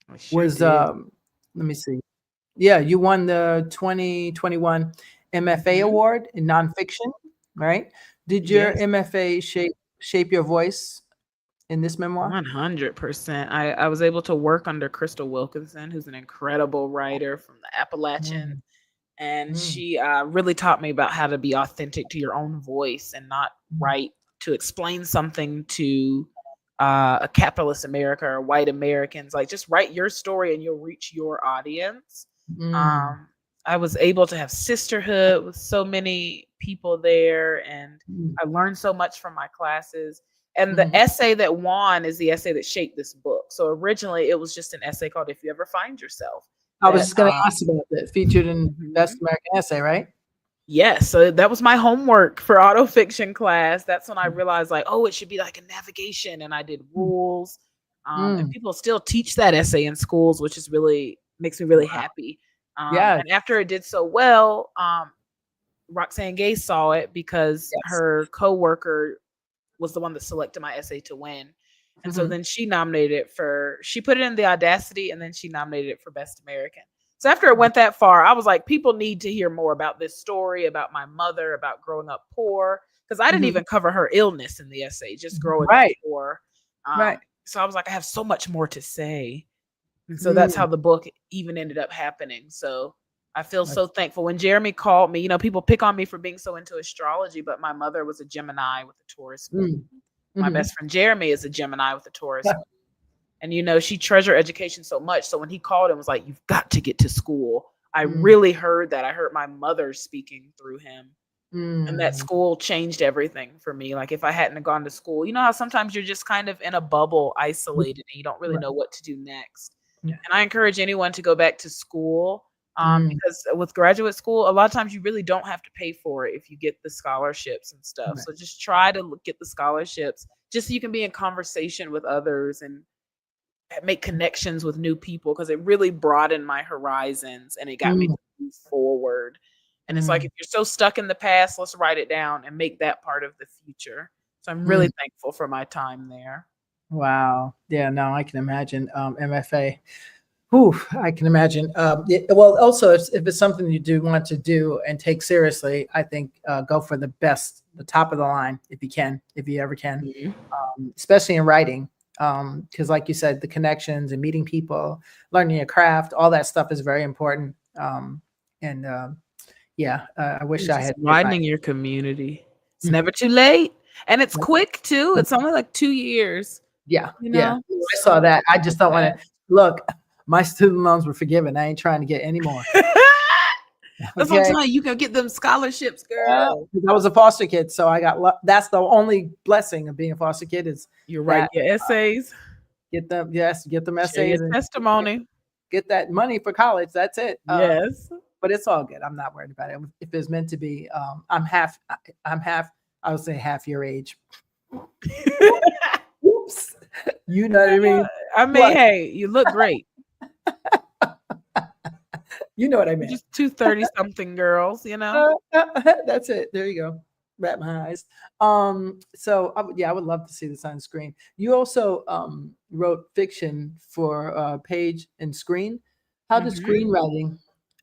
Speaker 2: I sure
Speaker 1: Was
Speaker 2: did.
Speaker 1: let me see. Yeah, you won the 2021 MFA
Speaker 2: Mhm.
Speaker 1: award in nonfiction, right? Did your
Speaker 2: Yes.
Speaker 1: MFA shape your voice in this memoir?
Speaker 2: 100%. I was able to work under Crystal Wilkinson, who's an incredible writer from the Appalachians,
Speaker 1: Mm,
Speaker 2: and
Speaker 1: mm,
Speaker 2: she really taught me about how to be authentic to your own voice and not
Speaker 1: mm,
Speaker 2: write to explain something to a capitalist America or white Americans. Like, just write your story and you'll reach your audience.
Speaker 1: mm,
Speaker 2: Um, I was able to have sisterhood with so many people there, and
Speaker 1: mm,
Speaker 2: I learned so much from my classes. And the
Speaker 1: mhm.
Speaker 2: essay that won is the essay that shaped this book. So originally, it was just an essay called "If You Ever Find Yourself."
Speaker 1: I was
Speaker 2: That
Speaker 1: just going to ask about that. Featured in Best
Speaker 2: Mhm.
Speaker 1: American Essay, right?
Speaker 2: Yes, so that was my homework for autofiction class. That's when I realized, like, oh, it should be like a navigation, and I did
Speaker 1: Mm,
Speaker 2: rules. And
Speaker 1: mm.
Speaker 2: people still teach that essay in schools, which is really makes me really
Speaker 1: Wow.
Speaker 2: happy.
Speaker 1: Yes.
Speaker 2: And after it did so well, Roxane Gay saw it because
Speaker 1: Yes.
Speaker 2: her coworker was the one that selected my essay to win. And so
Speaker 1: Mhm.
Speaker 2: then she put it in the Audacity and then she nominated it for Best American. So after it went that far, I was like, people need to hear more about this story, about my mother, about growing up poor. Because I didn't
Speaker 1: Mhm.
Speaker 2: even cover her illness in the essay, just growing up
Speaker 1: Right.
Speaker 2: poor.
Speaker 1: Right.
Speaker 2: So I was like, I have so much more to say. And so that's
Speaker 1: Mm.
Speaker 2: how the book even ended up happening. So I feel so
Speaker 1: That's
Speaker 2: thankful. When Jeremy called me, people pick on me for being so into astrology, but my mother was a Gemini with a Taurus moon.
Speaker 1: mm.
Speaker 2: My
Speaker 1: Mhm.
Speaker 2: best friend Jeremy is a Gemini with a
Speaker 1: Yeah.
Speaker 2: Taurus moon. And she treasured education so much. So when he called and was like, "You've got to get to school," I
Speaker 1: Mm.
Speaker 2: really heard that. I heard my mother speaking through him. And that
Speaker 1: Mm.
Speaker 2: school changed everything for me. Like, if I hadn't have gone to school, you know how sometimes you're just kind of in a bubble, isolated, and you don't really
Speaker 1: Right.
Speaker 2: know what to do next.
Speaker 1: Yeah.
Speaker 2: And I encourage anyone to go back to school,
Speaker 1: Mm.
Speaker 2: because with graduate school, a lot of times you really don't have to pay for it if you get the scholarships and stuff.
Speaker 1: Right.
Speaker 2: So just try to get the scholarships just so you can be in conversation with others and make connections with new people, because it really broadened my horizons and it got me
Speaker 1: Mm.
Speaker 2: to move forward. And it's like,
Speaker 1: Mm.
Speaker 2: if you're so stuck in the past, let's write it down and make that part of the future. So I'm really
Speaker 1: Mm.
Speaker 2: thankful for my time there.
Speaker 1: Wow. Yeah, no, I can imagine, MFA. Whew, I can imagine. Well, also, if it's something you do want to do and take seriously, I think go for the best, the top of the line, if you ever can,
Speaker 2: Mhm.
Speaker 1: especially in writing. Because, like you said, the connections and meeting people, learning your craft, all that stuff is very important. And yeah, I wish
Speaker 2: And
Speaker 1: I
Speaker 2: just
Speaker 1: had the advice.
Speaker 2: widening your community. It's
Speaker 1: Mhm.
Speaker 2: never too late. And it's quick too. It's only like 2 years,
Speaker 1: Yeah,
Speaker 2: you
Speaker 1: yeah.
Speaker 2: know?
Speaker 1: I
Speaker 2: So
Speaker 1: saw
Speaker 2: it
Speaker 1: that. I
Speaker 2: goes
Speaker 1: just don't want to
Speaker 2: fast.
Speaker 1: look. My student loans were forgiven. I ain't trying to get any more.
Speaker 2: That's what I'm
Speaker 1: Okay.
Speaker 2: telling you. You can get them scholarships,
Speaker 1: Yeah,
Speaker 2: girl.
Speaker 1: 'cause I was a foster kid, so I got that's the only blessing of being a foster kid is
Speaker 2: You're writing
Speaker 1: that
Speaker 2: your essays,
Speaker 1: get them
Speaker 2: share your
Speaker 1: essays and
Speaker 2: testimony.
Speaker 1: get that money for college. That's it.
Speaker 2: Yes.
Speaker 1: but it's all good. I'm not worried about it. If it's meant to be, I'm half. I'm half. I would say half your age. Oops. You know what I mean?
Speaker 2: I mean,
Speaker 1: What?
Speaker 2: hey, you look great.
Speaker 1: You know what I
Speaker 2: We're
Speaker 1: meant.
Speaker 2: just 230-something girls, you know?
Speaker 1: That's it. There you go. Wrap my eyes. So yeah, I would love to see this on screen. You also wrote fiction for Page and Screen. How does
Speaker 2: Mhm.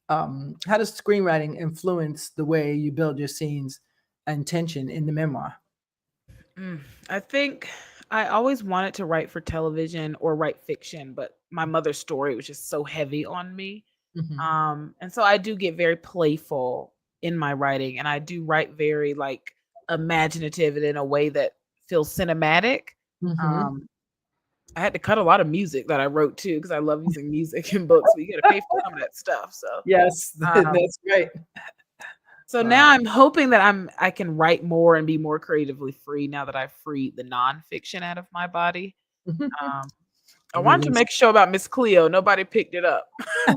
Speaker 1: screenwriting influence the way you build your scenes and tension in the memoir?
Speaker 2: I think I always wanted to write for television or write fiction, but my mother's story was just so heavy on me.
Speaker 1: Hmm.
Speaker 2: And so I do get very playful in my writing, and I do write very like imaginative and in a way that feels cinematic.
Speaker 1: Hmm.
Speaker 2: Um, I had to cut a lot of music that I wrote too because I love using music in books, but you got to pay for some of that stuff.
Speaker 1: Yes,
Speaker 2: Um,
Speaker 1: that's great.
Speaker 2: so now
Speaker 1: Wow.
Speaker 2: I'm hoping that I can write more and be more creatively free now that I've freed the nonfiction out of my body. Um, I wanted to
Speaker 1: Release.
Speaker 2: make a show about Miss Cleo. Nobody picked it up,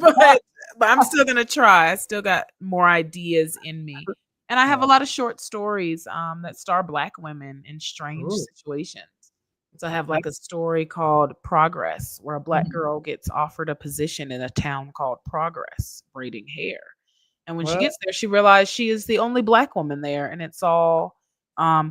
Speaker 2: but I'm still gonna try. I still got more ideas in me, and I have a
Speaker 1: Oh,
Speaker 2: lot of short stories that star Black women in strange
Speaker 1: ooh,
Speaker 2: situations. So I have
Speaker 1: I,
Speaker 2: like a story called Progress, where a Black
Speaker 1: mhm.
Speaker 2: girl gets offered a position in a town called Progress, braiding hair. And when she
Speaker 1: What?
Speaker 2: gets there, she realized she is the only Black woman there, and it's all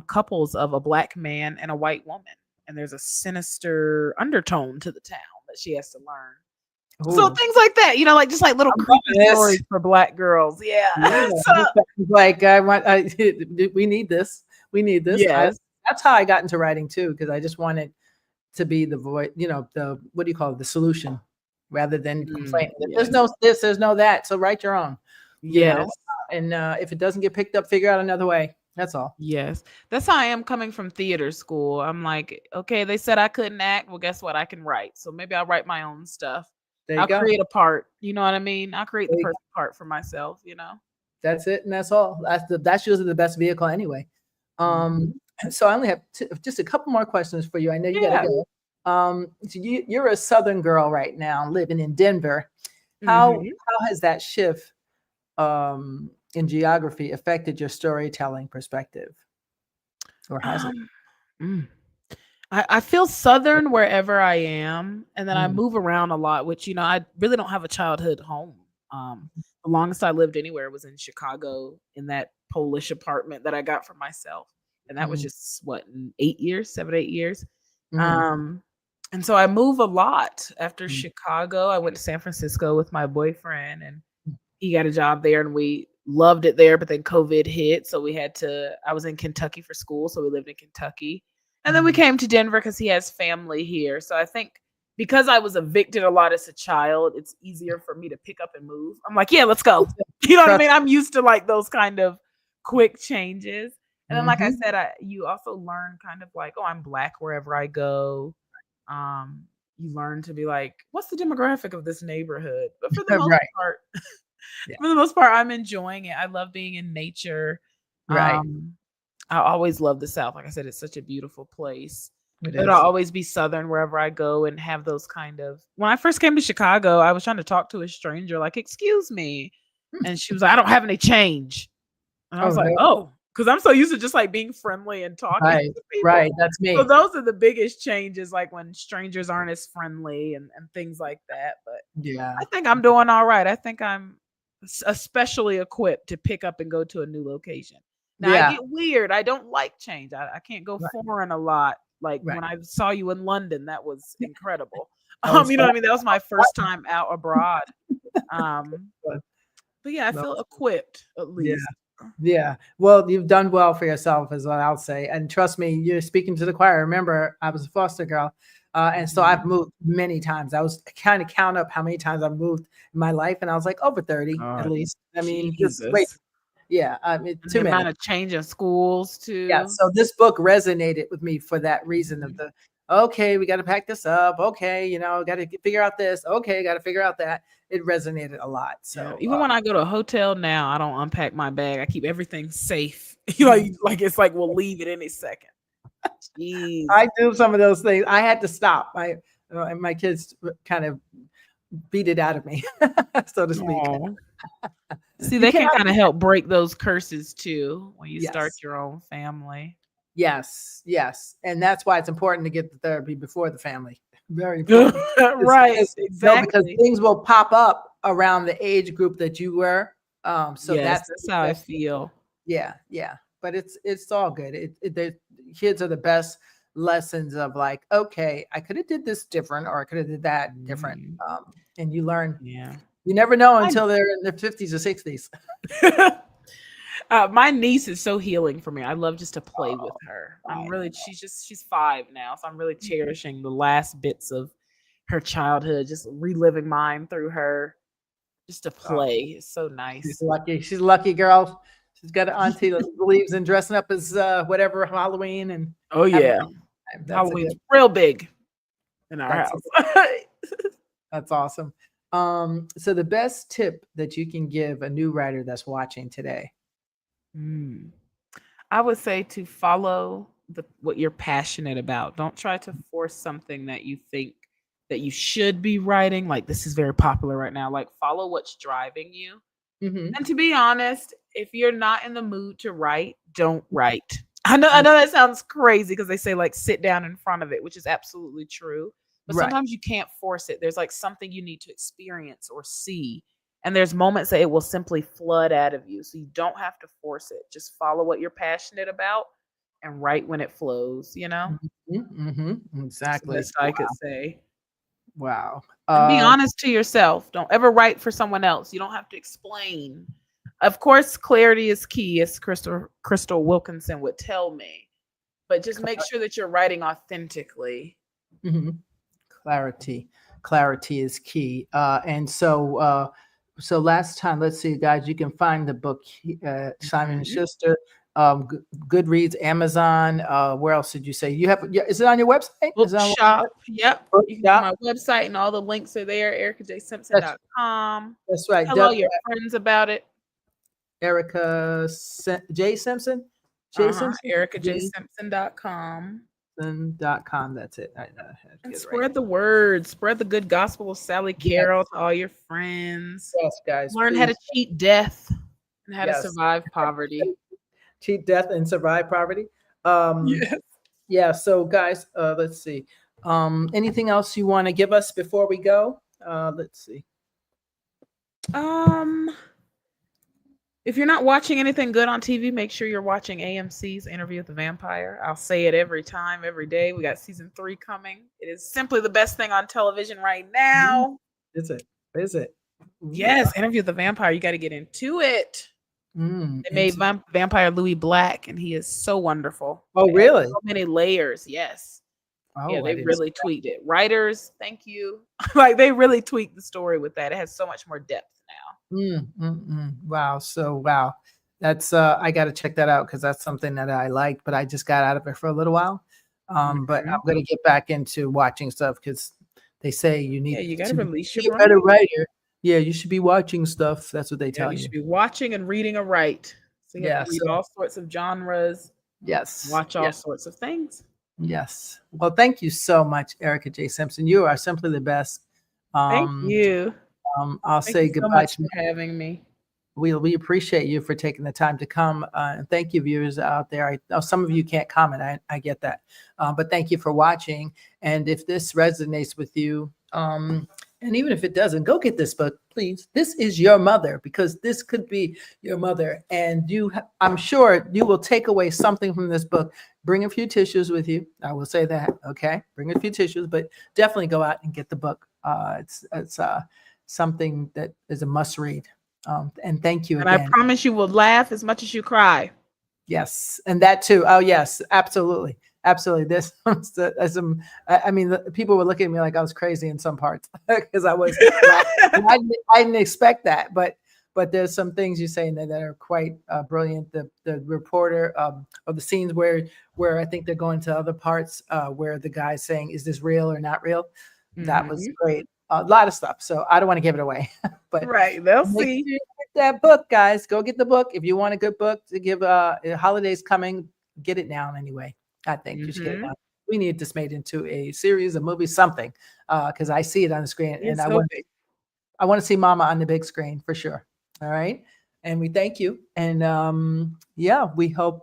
Speaker 2: couples of a Black man and a white woman. And there's a sinister undertone to the town that she has to learn. So
Speaker 1: Ooh,
Speaker 2: things like that, like just like little
Speaker 1: I'm
Speaker 2: creepy
Speaker 1: loving this.
Speaker 2: stories for Black girls. Yeah.
Speaker 1: Yeah,
Speaker 2: So
Speaker 1: this sounds like I want. We need this. We need this.
Speaker 2: yes.
Speaker 1: That's how I got into writing too, because I just wanted to be the voice. The what do you call it? The solution, rather than complaining. That there's
Speaker 2: Yes.
Speaker 1: no this, there's no that. So write your own. You know,
Speaker 2: Yes.
Speaker 1: and if it doesn't get picked up, figure out another way. That's all.
Speaker 2: Yes. That's how I am coming from theater school. I'm like, okay, they said I couldn't act. Well, guess what? I can write. So maybe I'll write my own stuff.
Speaker 1: There you
Speaker 2: I'll
Speaker 1: go.
Speaker 2: create a part. You know what I mean? I'll create the
Speaker 1: There you go.
Speaker 2: perfect part for myself.
Speaker 1: That's it, and that's all. That's usually the best vehicle anyway. Um,
Speaker 2: Mhm.
Speaker 1: so I only have just a couple more questions for you. I know you got to
Speaker 2: Yeah.
Speaker 1: go. So you're a Southern girl right now, living in Denver.
Speaker 2: Mhm.
Speaker 1: How has that shift in geography affected your storytelling perspective, or has it?
Speaker 2: Um, mm. I feel Southern wherever I am, and then I
Speaker 1: Mm,
Speaker 2: move around a lot, which, I really don't have a childhood home. The longest I lived anywhere was in Chicago in that Polish apartment that I got for myself. And that was
Speaker 1: mm,
Speaker 2: just what, 8 years, 7, 8 years.
Speaker 1: mm,
Speaker 2: Um, and so I move a lot. After
Speaker 1: mm,
Speaker 2: Chicago, I went to San Francisco with my boyfriend, and he got a job there, and we loved it there. But then COVID hit. So I was in Kentucky for school. So we lived in Kentucky. And then we
Speaker 1: mm.
Speaker 2: came to Denver because he has family here. So I think because I was evicted a lot as a child, it's easier for me to pick up and move. I'm like, yeah, let's go. You know what I
Speaker 1: Trust.
Speaker 2: mean? I'm used to like those kind of quick changes. And then, like I
Speaker 1: Hmm.
Speaker 2: said, you also learn kind of like, oh, I'm Black wherever I go. You learn to be like, what's the demographic of this neighborhood? But
Speaker 1: Right. Yeah.
Speaker 2: for the most part, I'm enjoying it. I love being in nature.
Speaker 1: Right.
Speaker 2: Um, I always love the South. Like I said, it's such a beautiful place.
Speaker 1: It
Speaker 2: But I'll
Speaker 1: is.
Speaker 2: always be Southern wherever I go and have those kind of. When I first came to Chicago, I was trying to talk to a stranger, like, "Excuse me," and she was like, "I don't have any change," and I
Speaker 1: Oh,
Speaker 2: was like,
Speaker 1: really?
Speaker 2: "Oh," because I'm so used to just like being friendly and talking
Speaker 1: Right.
Speaker 2: to people.
Speaker 1: Right. That's
Speaker 2: So
Speaker 1: me.
Speaker 2: those are the biggest changes, like when strangers aren't as friendly and things like that. But
Speaker 1: Yeah.
Speaker 2: I think I'm doing all right. I think I'm especially equipped to pick up and go to a new location. Now I
Speaker 1: Yeah.
Speaker 2: get weird. I don't like change. I can't go
Speaker 1: Right.
Speaker 2: foreign a lot. Like
Speaker 1: Right.
Speaker 2: when I saw you in London, that was incredible.
Speaker 1: That was
Speaker 2: You know what I mean? That was my first
Speaker 1: fun.
Speaker 2: time out abroad. Um, but yeah, I
Speaker 1: That
Speaker 2: feel
Speaker 1: was
Speaker 2: equipped at
Speaker 1: Yeah.
Speaker 2: least.
Speaker 1: Yeah. Well, you've done well for yourself, is what I'll say. And trust me, you're speaking to the choir. Remember, I was a foster girl. And so I've
Speaker 2: Mhm.
Speaker 1: moved many times. I was kind of count up how many times I've moved in my life, and I was like over 30 at
Speaker 2: God,
Speaker 1: least. I mean, just wait.
Speaker 2: Jesus.
Speaker 1: Yeah, I mean,
Speaker 2: And the
Speaker 1: too many.
Speaker 2: amount of change in schools
Speaker 1: Yeah.
Speaker 2: too.
Speaker 1: So this book resonated with me for that reason of
Speaker 2: Mhm.
Speaker 1: okay, we got to pack this up. Okay, got to figure out this. Okay, got to figure out that. It resonated a lot.
Speaker 2: Yeah,
Speaker 1: So
Speaker 2: even when I go to a hotel now, I don't unpack my bag. I keep everything safe.
Speaker 1: mhm.
Speaker 2: Like it's like we'll leave it any second. Jeez.
Speaker 1: I do some of those things. I had to stop. And my kids kind of beat it out of me, so to speak.
Speaker 2: Aw. See,
Speaker 1: You
Speaker 2: they can
Speaker 1: cannot.
Speaker 2: kind of help break those curses too when you start
Speaker 1: Yes.
Speaker 2: your own family.
Speaker 1: Yes, yes, and that's why it's important to get the therapy before the family. Very important.
Speaker 2: Right,
Speaker 1: No, because
Speaker 2: exactly.
Speaker 1: things will pop up around the age group that you were. So
Speaker 2: Yes,
Speaker 1: that's
Speaker 2: that's how I feel.
Speaker 1: yeah, yeah. But it's all good. The kids are the best lessons of like, okay, I could have did this different, or I could have did that different.
Speaker 2: Mhm.
Speaker 1: And you learn.
Speaker 2: Yeah.
Speaker 1: You never know
Speaker 2: My
Speaker 1: until they're in their 50s or 60s.
Speaker 2: my niece is so healing for me. I love just to play with
Speaker 1: Oh,
Speaker 2: her. I'm
Speaker 1: I
Speaker 2: really
Speaker 1: know.
Speaker 2: she's 5 now, so I'm really cherishing the last bits of her childhood, just reliving mine through her, just to
Speaker 1: Oh,
Speaker 2: play. It's so
Speaker 1: she's
Speaker 2: nice.
Speaker 1: lucky. She's a lucky girl. She's got an auntie that believes in dressing up as whatever Halloween and
Speaker 2: Oh
Speaker 1: having a
Speaker 2: yeah.
Speaker 1: good time. That's a
Speaker 2: Halloween's
Speaker 1: good.
Speaker 2: real big in our
Speaker 1: That's
Speaker 2: house.
Speaker 1: that's awesome. So the best tip that you can give a new writer that's watching today.
Speaker 2: Mm. I would say to follow what you're passionate about. Don't try to force something that you think that you should be writing. Like this is very popular right now. Like follow what's driving you.
Speaker 1: Hmm.
Speaker 2: And to be honest, if you're not in the mood to write, don't write. I know that sounds crazy because they say like sit down in front of it, which is absolutely true. But
Speaker 1: Right.
Speaker 2: sometimes you can't force it. There's like something you need to experience or see. And there's moments that it will simply flood out of you. So you don't have to force it. Just follow what you're passionate about and write when it flows, you know?
Speaker 1: Hmm.
Speaker 2: It's the
Speaker 1: Exactly.
Speaker 2: best I could say.
Speaker 1: Wow.
Speaker 2: And be honest to yourself. Don't ever write for someone else. You don't have to explain. Of course, clarity is key, as Crystal Wilkinson would tell me. But just make sure that you're writing authentically.
Speaker 1: Mhm. Clarity. Clarity is key. And so last time, let's see, guys, you can find the book, Simon and
Speaker 2: Mhm.
Speaker 1: Schuster, Goodreads, Amazon. Where else did you say you have? Yeah, is it on your website? Is it on
Speaker 2: Bookshop. Yep. You can go to
Speaker 1: Bookshop?
Speaker 2: my website and all the links are there.
Speaker 1: That's
Speaker 2: ErikaJSimpson.com.
Speaker 1: that's right.
Speaker 2: Tell all your friends about it.
Speaker 1: Erica J Simpson, J
Speaker 2: Uh-huh.
Speaker 1: Simpson,
Speaker 2: ErikaJSimpson.com.
Speaker 1: Simpson.com. That's it. I had to
Speaker 2: And
Speaker 1: get it right.
Speaker 2: spread the word. Spread the good gospel of Sallie
Speaker 1: Yes,
Speaker 2: Carol to all your friends.
Speaker 1: yes, guys,
Speaker 2: Learn how to
Speaker 1: please.
Speaker 2: cheat death and how to
Speaker 1: Yes.
Speaker 2: survive poverty.
Speaker 1: Cheat death and survive poverty. Um,
Speaker 2: Yes.
Speaker 1: yeah. So, guys, let's see. Anything else you want to give us before we go? Let's see.
Speaker 2: Um, if you're not watching anything good on TV, make sure you're watching AMC's Interview with the Vampire. I'll say it every time, every day. We got season 3 coming. It is simply the best thing on television right
Speaker 1: Mm,
Speaker 2: now.
Speaker 1: is it? Is it? Ooh,
Speaker 2: Yes, Interview with the Vampire. You got to get into it. They made
Speaker 1: into.
Speaker 2: Vampire Louis Black, and he is so wonderful.
Speaker 1: Oh,
Speaker 2: It has
Speaker 1: really?
Speaker 2: so many layers. Yes. Yeah,
Speaker 1: Oh, I
Speaker 2: they
Speaker 1: didn't.
Speaker 2: really tweaked it. Writers, thank you. Like they really tweaked the story with that. It has so much more depth now.
Speaker 1: Wow. So, wow. That's I got to check that out because that's something that I liked, but I just got out of it for a little while. But I'm
Speaker 2: Mhm.
Speaker 1: going to get back into watching stuff because they say you
Speaker 2: Yeah,
Speaker 1: need
Speaker 2: you got to
Speaker 1: to
Speaker 2: release your
Speaker 1: be a better
Speaker 2: brain.
Speaker 1: writer. Yeah, you should be watching stuff. That's what they
Speaker 2: Yeah,
Speaker 1: tell
Speaker 2: you
Speaker 1: you.
Speaker 2: should be watching and reading a right. So you have to
Speaker 1: Yeah.
Speaker 2: read
Speaker 1: So,
Speaker 2: all sorts of genres,
Speaker 1: yes.
Speaker 2: watch
Speaker 1: Yeah.
Speaker 2: all sorts of things.
Speaker 1: Yes. Well, thank you so much, Erica J. Simpson. You are simply the best.
Speaker 2: Thank
Speaker 1: Um,
Speaker 2: you.
Speaker 1: I'll
Speaker 2: Thank you
Speaker 1: say
Speaker 2: so
Speaker 1: goodbye
Speaker 2: much
Speaker 1: to
Speaker 2: for having me.
Speaker 1: we appreciate you for taking the time to come. And thank you, viewers out there. I know some of you can't comment. I get that. But thank you for watching. And if this resonates with you, and even if it doesn't, go get this book, please. This is your mother because this could be your mother. And I'm sure you will take away something from this book. Bring a few tissues with you. I will say that. Okay. Bring a few tissues, but definitely go out and get the book. It's something that is a must read. And thank you
Speaker 2: And I
Speaker 1: again.
Speaker 2: promise you will laugh as much as you cry.
Speaker 1: Yes, and that too. Oh, yes, absolutely, absolutely. There's some. I mean, people were looking at me like I was crazy in some parts because I was. I didn't expect that, but there's some things you say in there that are quite brilliant. The reporter of the scenes where I think they're going to other parts where the guy's saying, "Is this real or not real?" That was
Speaker 2: Mhm.
Speaker 1: great. A lot of stuff. So I don't want to give it away, but
Speaker 2: Right, they'll
Speaker 1: make sure
Speaker 2: see.
Speaker 1: you get that book, guys. Go get the book. If you want a good book to give holidays coming, get it now anyway. I think you should get it
Speaker 2: Mhm.
Speaker 1: now. We need this made into a series, a movie, something. Because I see it on the screen and
Speaker 2: It's
Speaker 1: I
Speaker 2: so
Speaker 1: want
Speaker 2: big.
Speaker 1: I want to see Mama on the big screen for sure. All right. And we thank you. And yeah, we hope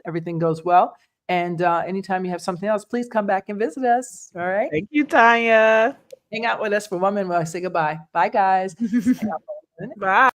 Speaker 1: everything goes well. And anytime you have something else, please come back and visit us. All right.
Speaker 2: Thank you, Tanya.
Speaker 1: Hang out with us for 1 minute while I say goodbye. Bye, guys. Hang out for 1 minute.
Speaker 2: Bye.